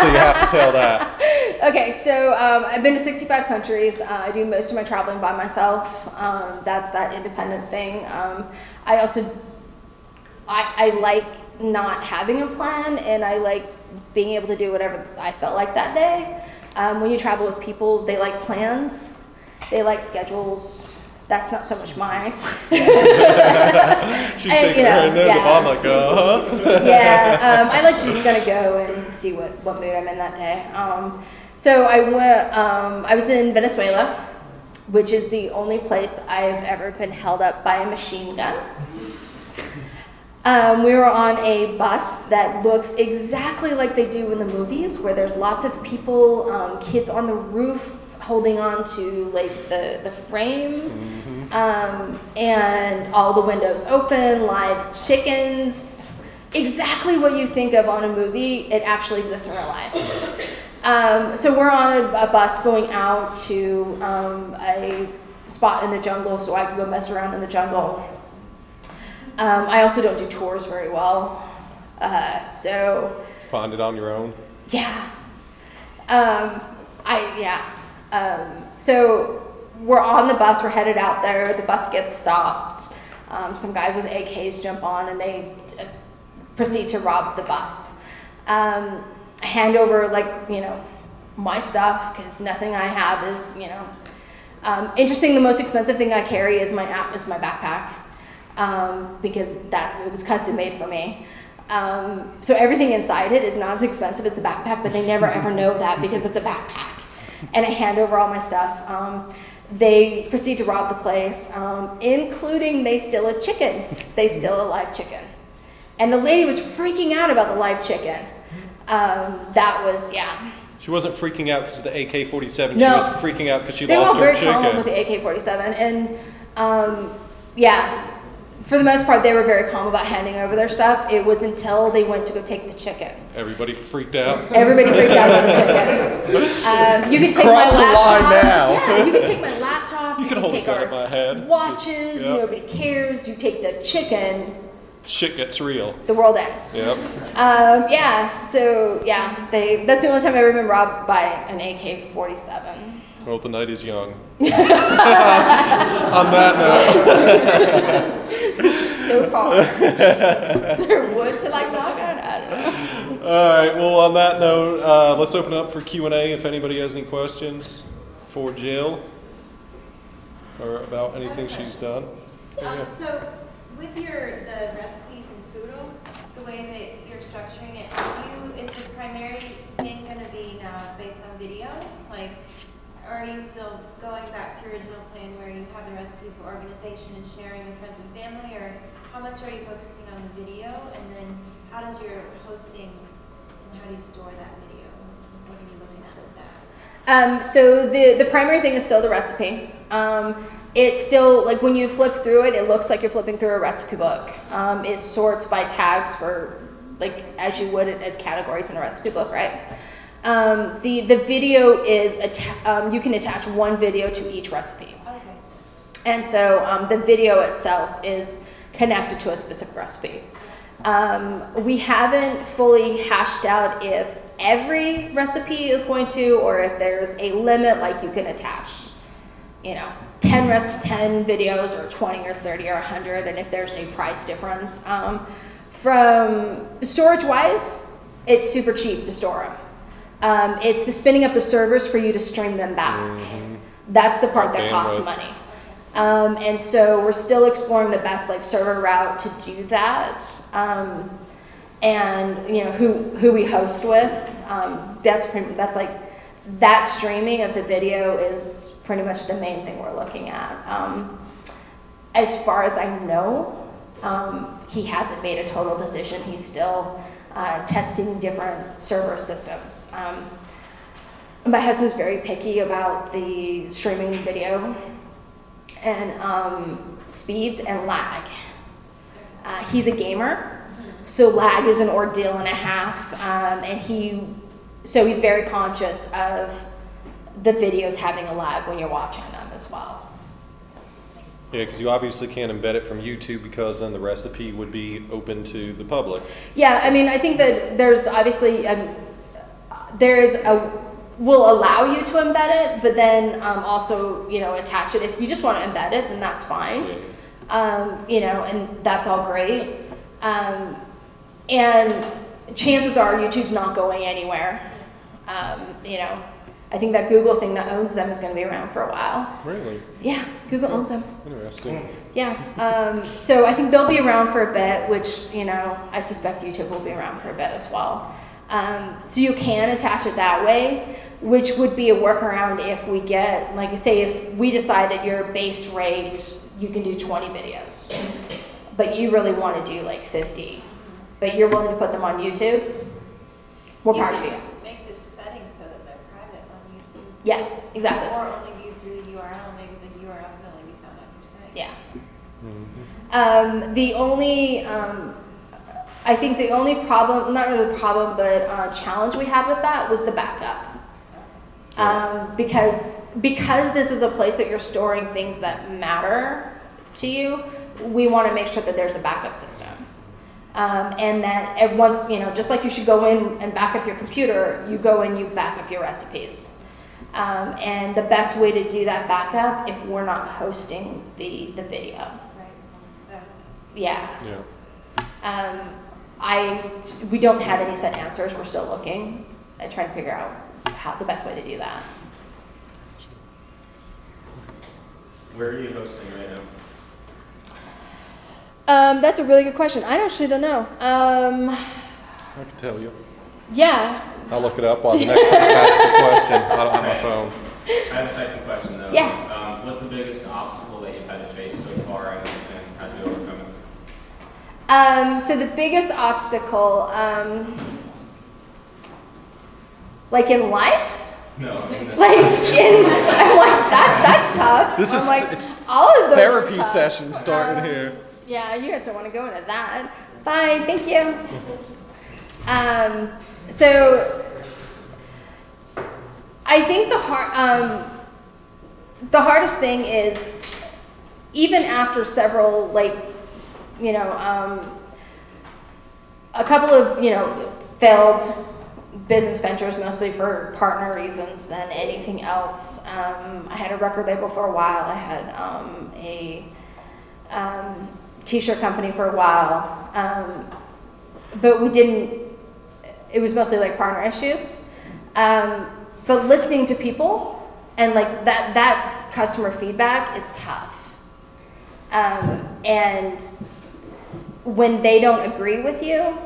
you have to tell that. Okay, so I've been to 65 countries. I do most of my traveling by myself. That's that independent thing. I also, I like not having a plan, and I like being able to do whatever I felt like that day. When you travel with people, they like plans, they like schedules. That's not so much mine. She's shaking her head no, but I'm like, Yeah, I like to just kind of go and see what mood I'm in that day. So I was in Venezuela, which is the only place I've ever been held up by a machine gun. We were on a bus that looks exactly like they do in the movies, where there's lots of people, kids on the roof holding on to like the frame, and all the windows open, live chickens. Exactly what you think of on a movie, it actually exists in real life. So we're on a bus going out to a spot in the jungle so I can go mess around in the jungle. I also don't do tours very well. So Find it on your own? yeah. So we're on the bus, we're headed out there, the bus gets stopped. Some guys with AKs jump on and they proceed to rob the bus. Hand over, like, you know, my stuff, because nothing I have is, you know. Interesting, the most expensive thing I carry is my backpack, because it was custom made for me. So everything inside it is not as expensive as the backpack, but they never ever know that because it's a backpack. And I hand over all my stuff. They proceed to rob the place, including they steal a chicken. They steal a live chicken. And the lady was freaking out about the live chicken. That was, yeah. She wasn't freaking out because of the AK-47. No. She was freaking out because she They were lost all her very calm with chicken. the AK-47. And yeah, for the most part, they were very calm about handing over their stuff. It was until they went to go take the chicken. Everybody freaked out. Everybody freaked out about the chicken. You can take my Crossed the laptop. line now. Yeah, you can take my laptop. You can hold a take gun our at my head. watches. Yep. Nobody cares. You take the chicken. Shit gets real. The world ends. Yep. Yeah. So yeah, that's the only time I've ever been robbed by an AK-47. Well, the night is young. On that note. So far. Is there wood to like knock on? I don't know. All right. Well, on that note, let's open it up for Q&A if anybody has any questions for Jill or about anything she's done. So with the recipes and Foodles, the way that you're structuring it, is the primary thing going to be now based on video? Like, or are you still going back to your original plan where you have the recipe for organization and sharing with friends and family, or how much are you focusing on the video, and then how does your hosting and how do you store that video? What are you looking at with that? So the primary thing is still the recipe. It's still, like, when you flip through it, it looks like you're flipping through a recipe book. It sorts by tags for, like, as you would as categories in a recipe book, right? The video is, you can attach one video to each recipe. Okay. And so the video itself is connected to a specific recipe. We haven't fully hashed out if every recipe is going to, or if there's a limit, like you can attach, you know, 10 videos or 20 or 30 or 100, and if there's a price difference. From storage-wise, it's super cheap to store them. It's the spinning up the servers for you to stream them back. Mm-hmm. That's the part that costs money. And so we're still exploring the best, like, server route to do that. And you know who we host with. That's like that streaming of the video is pretty much the main thing we're looking at. As far as I know, he hasn't made a total decision. He's still testing different server systems. My husband's very picky about the streaming video and speeds and lag. He's a gamer, so lag is an ordeal and a half, and so he's very conscious of the videos having a lag when you're watching them as well. Yeah, because you obviously can't embed it from YouTube because then the recipe would be open to the public. Yeah, I mean, I think that there's obviously, will allow you to embed it, but then also, you know, attach it. If you just want to embed it, then that's fine. Yeah. You know, and that's all great. And chances are YouTube's not going anywhere. You know, I think that Google thing that owns them is going to be around for a while. Really? Yeah, Google owns them. Interesting. Yeah, so I think they'll be around for a bit, which, you know, I suspect YouTube will be around for a bit as well. So you can attach it that way, which would be a workaround if we get, like I say, if we decide at your base rate, you can do 20 videos, but you really want to do like 50, but you're willing to put them on YouTube, more power to you. Make the settings so that they're private on YouTube. Yeah, exactly. Or only view through the URL, maybe the URL can only be found on your site. Yeah. Mm-hmm. The only, I think the only problem, not really problem, but challenge we had with that was the backup. Because this is a place that you're storing things that matter to you, we want to make sure that there's a backup system. And that once, just like you should go in and back up your computer, you go in, you back up your recipes. And the best way to do that backup if we're not hosting the video. Right. Yeah. We don't have any set answers. We're still looking at trying to figure out how the best way to do that. Where are you hosting right now? That's a really good question. I actually don't know. I can tell you. Yeah. I'll look it up while the next person asks a question. I don't have my phone. I have a second question though. Yeah. What's the biggest obstacle that you've had to face so far, and how did you overcome it? So the biggest obstacle, like in life? No, in this. I'm like, that's tough. This I'm is like, it's all of those therapy are tough. session starting here. Yeah, you guys don't want to go into that. Bye, thank you. So I think the hardest thing is, even after several, a couple of, failed business ventures, mostly for partner reasons than anything else. I had a record label for a while. I had a t-shirt company for a while. But it was mostly like partner issues. But listening to people and like that customer feedback is tough. And when they don't agree with you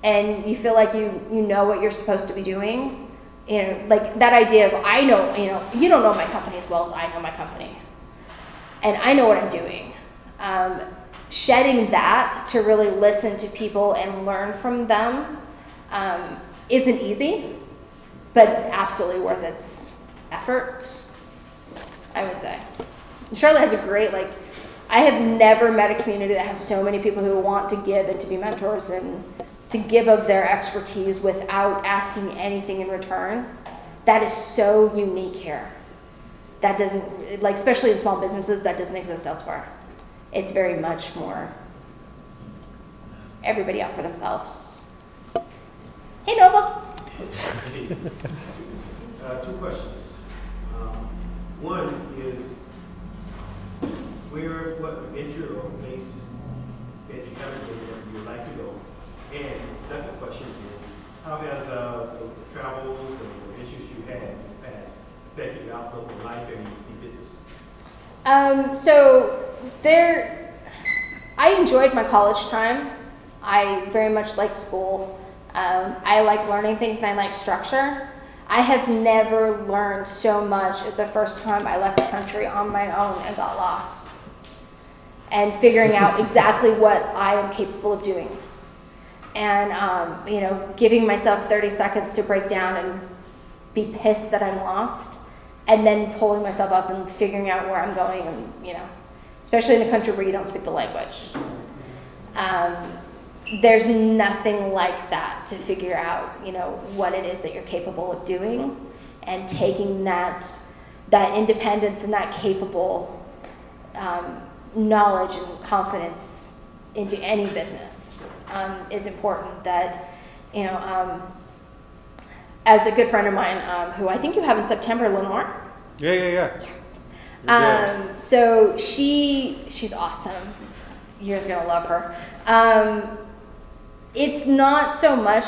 and you feel like you know what you're supposed to be doing, like that idea of I know, you don't know my company as well as I know my company. And I know what I'm doing. Shedding that to really listen to people and learn from them isn't easy, but absolutely worth its effort, I would say. Charlotte has a great, I have never met a community that has so many people who want to give and to be mentors and to give of their expertise without asking anything in return. That is so unique here. That doesn't, especially in small businesses, that doesn't exist elsewhere. It's very much more everybody out for themselves. Hey, Nova. Two questions. One is, what adventure or place that you haven't been that you would like to go? And the second question is, how has the travels and the adventures you had in the past affected your outlook on life and business? I enjoyed my college time. I very much liked school. I like learning things and I like structure. I have never learned so much as the first time I left the country on my own and got lost. And figuring out exactly what I am capable of doing. And, giving myself 30 seconds to break down and be pissed that I'm lost. And then pulling myself up and figuring out where I'm going and, especially in a country where you don't speak the language. There's nothing like that to figure out, what it is that you're capable of doing and taking that independence and that capable knowledge and confidence into any business is important. That, as a good friend of mine, who I think you have in September, Lenore. Yeah. Yes. So she's awesome. You're just gonna love her. It's not so much,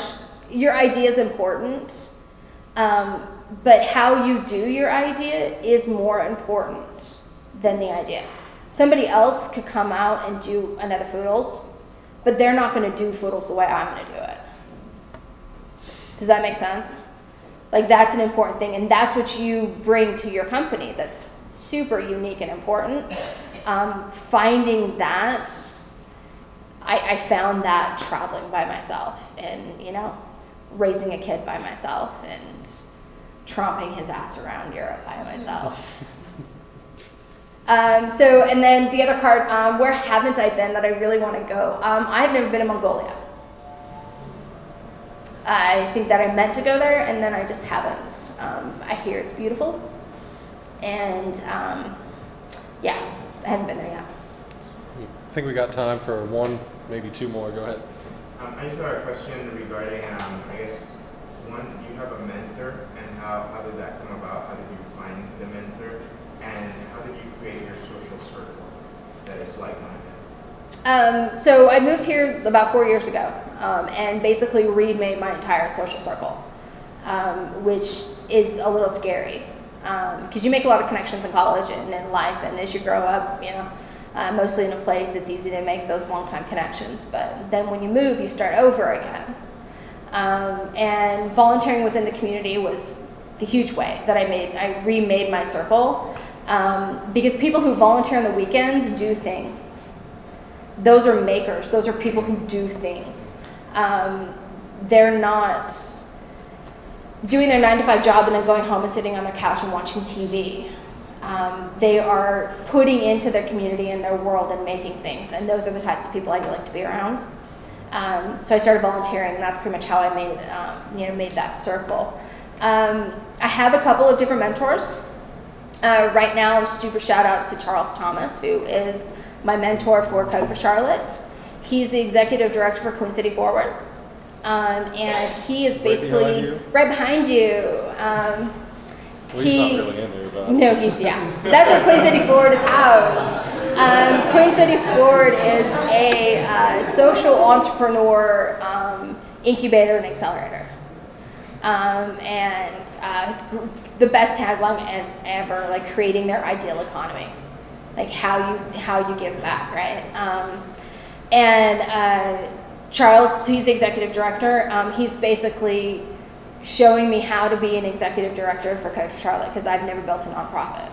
your idea is important, but how you do your idea is more important than the idea. Somebody else could come out and do another Foodles, but they're not gonna do Foodles the way I'm gonna do it. Does that make sense? That's an important thing, and that's what you bring to your company that's super unique and important. Finding that, I found that traveling by myself and, raising a kid by myself and tromping his ass around Europe by myself. And then the other part, where haven't I been that I really want to go? I've never been in Mongolia. I think that I meant to go there and then I just haven't. I hear it's beautiful. And yeah, I haven't been there yet. I think we got time for one, maybe two more. Go ahead. I just have a question regarding, I guess, one, you have a mentor, and how did that come about? How did you find the mentor? And how did you create your social circle that is like-minded? So I moved here about 4 years ago, and basically remade my entire social circle, which is a little scary, because you make a lot of connections in college and in life, and as you grow up, you know, mostly in a place, it's easy to make those long-time connections. But then when you move, you start over again. And volunteering within the community was the huge way that I remade my circle, because people who volunteer on the weekends do things. Those are makers. Those are people who do things. They're not doing their 9-to-5 job and then going home and sitting on their couch and watching TV. They are putting into their community and their world and making things, and those are the types of people I like to be around. So I started volunteering, and that's pretty much how I made that circle. I have a couple of different mentors. Right now, super shout out to Charles Thomas, who is my mentor for Code for Charlotte. He's the executive director for Queen City Forward, and he is basically right behind you. Well, he's not really in there, but no, that's where Queen City Forward is housed. Queen City Forward is a social entrepreneur incubator and accelerator. The best tagline ever, like creating their ideal economy, like how you give back, right? Charles, so he's the executive director. He's basically showing me how to be an executive director for Code for Charlotte, because I've never built a nonprofit.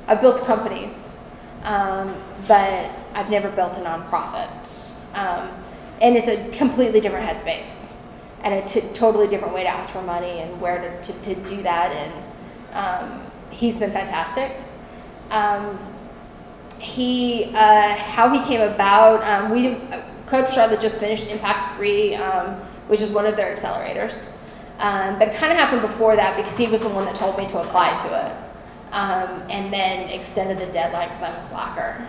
I've built companies, but I've never built a nonprofit. And it's a completely different headspace and a totally different way to ask for money and where to do that. And he's been fantastic. How he came about, Code for Charlotte just finished Impact 3, which is one of their accelerators. But it kind of happened before that, because he was the one that told me to apply to it, and then extended the deadline because I'm a slacker.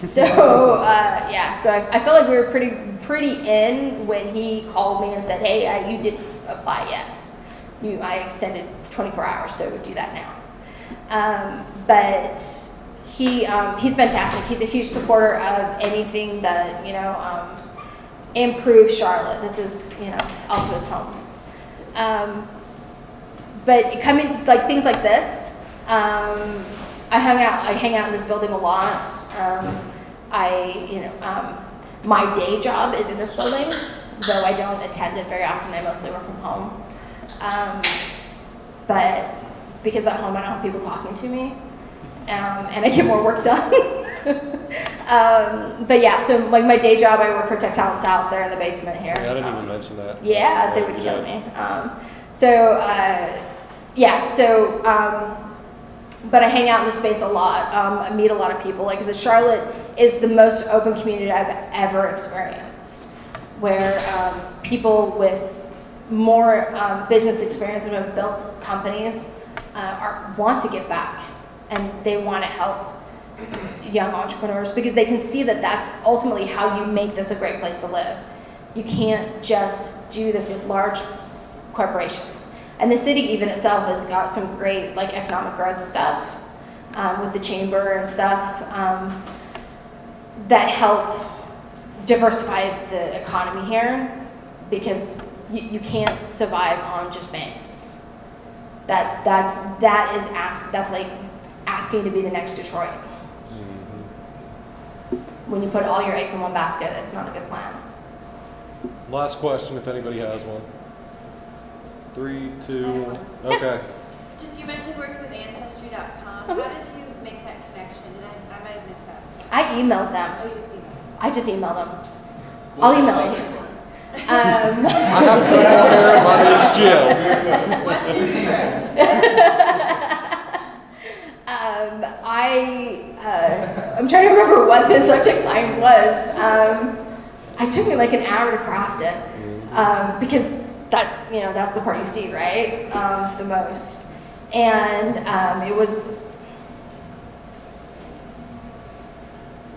So so I felt like we were pretty in when he called me and said, "Hey, you didn't apply yet. I extended 24 hours, so we'll do that now." But he's fantastic. He's a huge supporter of anything that improves Charlotte. This is also his home. But coming like things like this, I hang out in this building a lot. My day job is in this building, though I don't attend it very often. I mostly work from home. But because at home I don't have people talking to me, and I get more work done. But yeah, so like my day job, I work for Tech Talent South there in the basement here. Yeah, I didn't even mention that. Yeah, they would kill me. But I hang out in this space a lot. I meet a lot of people. Like, Charlotte is the most open community I've ever experienced, where people with more business experience and have built companies want to give back, and they want to help young entrepreneurs, because they can see that that's ultimately how you make this a great place to live. You can't just do this with large corporations. And the city even itself has got some great economic growth stuff with the chamber and stuff that help diversify the economy here, because you can't survive on just banks. That's like asking to be the next Detroit. When you put all your eggs in one basket, it's not a good plan. Last question, if anybody has one. 3, 2, okay. Just, you mentioned working with Ancestry.com. How did you make that connection? I might have missed that. I emailed them. Oh, you just emailed them. I just emailed them. I'll email it here. I have people here, my name's Jill. I'm trying to remember what the subject line was. It took me like an hour to craft it, because that's the part you see, right? The most. And it was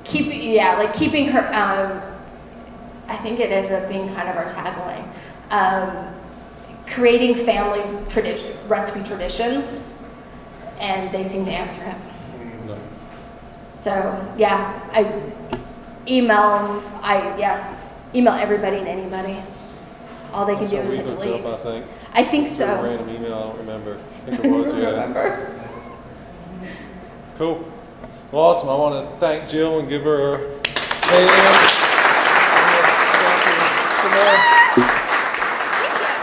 keeping her, I think it ended up being kind of our tagline, creating family recipe traditions, and they seem to answer it. No. So yeah, I email everybody and anybody. All they can do is hit delete. I think. I think A so. random email, I don't remember. I think it was, I yeah. remember. Cool. Well, awesome. I want to thank Jill and give her a hand.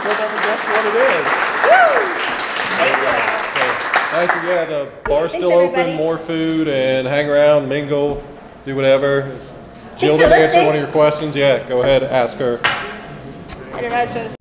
You'll never guess what it is. Thank you. Yeah, the bar's still everybody. open, more food, and hang around, mingle, do whatever. Jill for didn't answer listening. one of your questions. Yeah, go ahead, ask her. I didn't know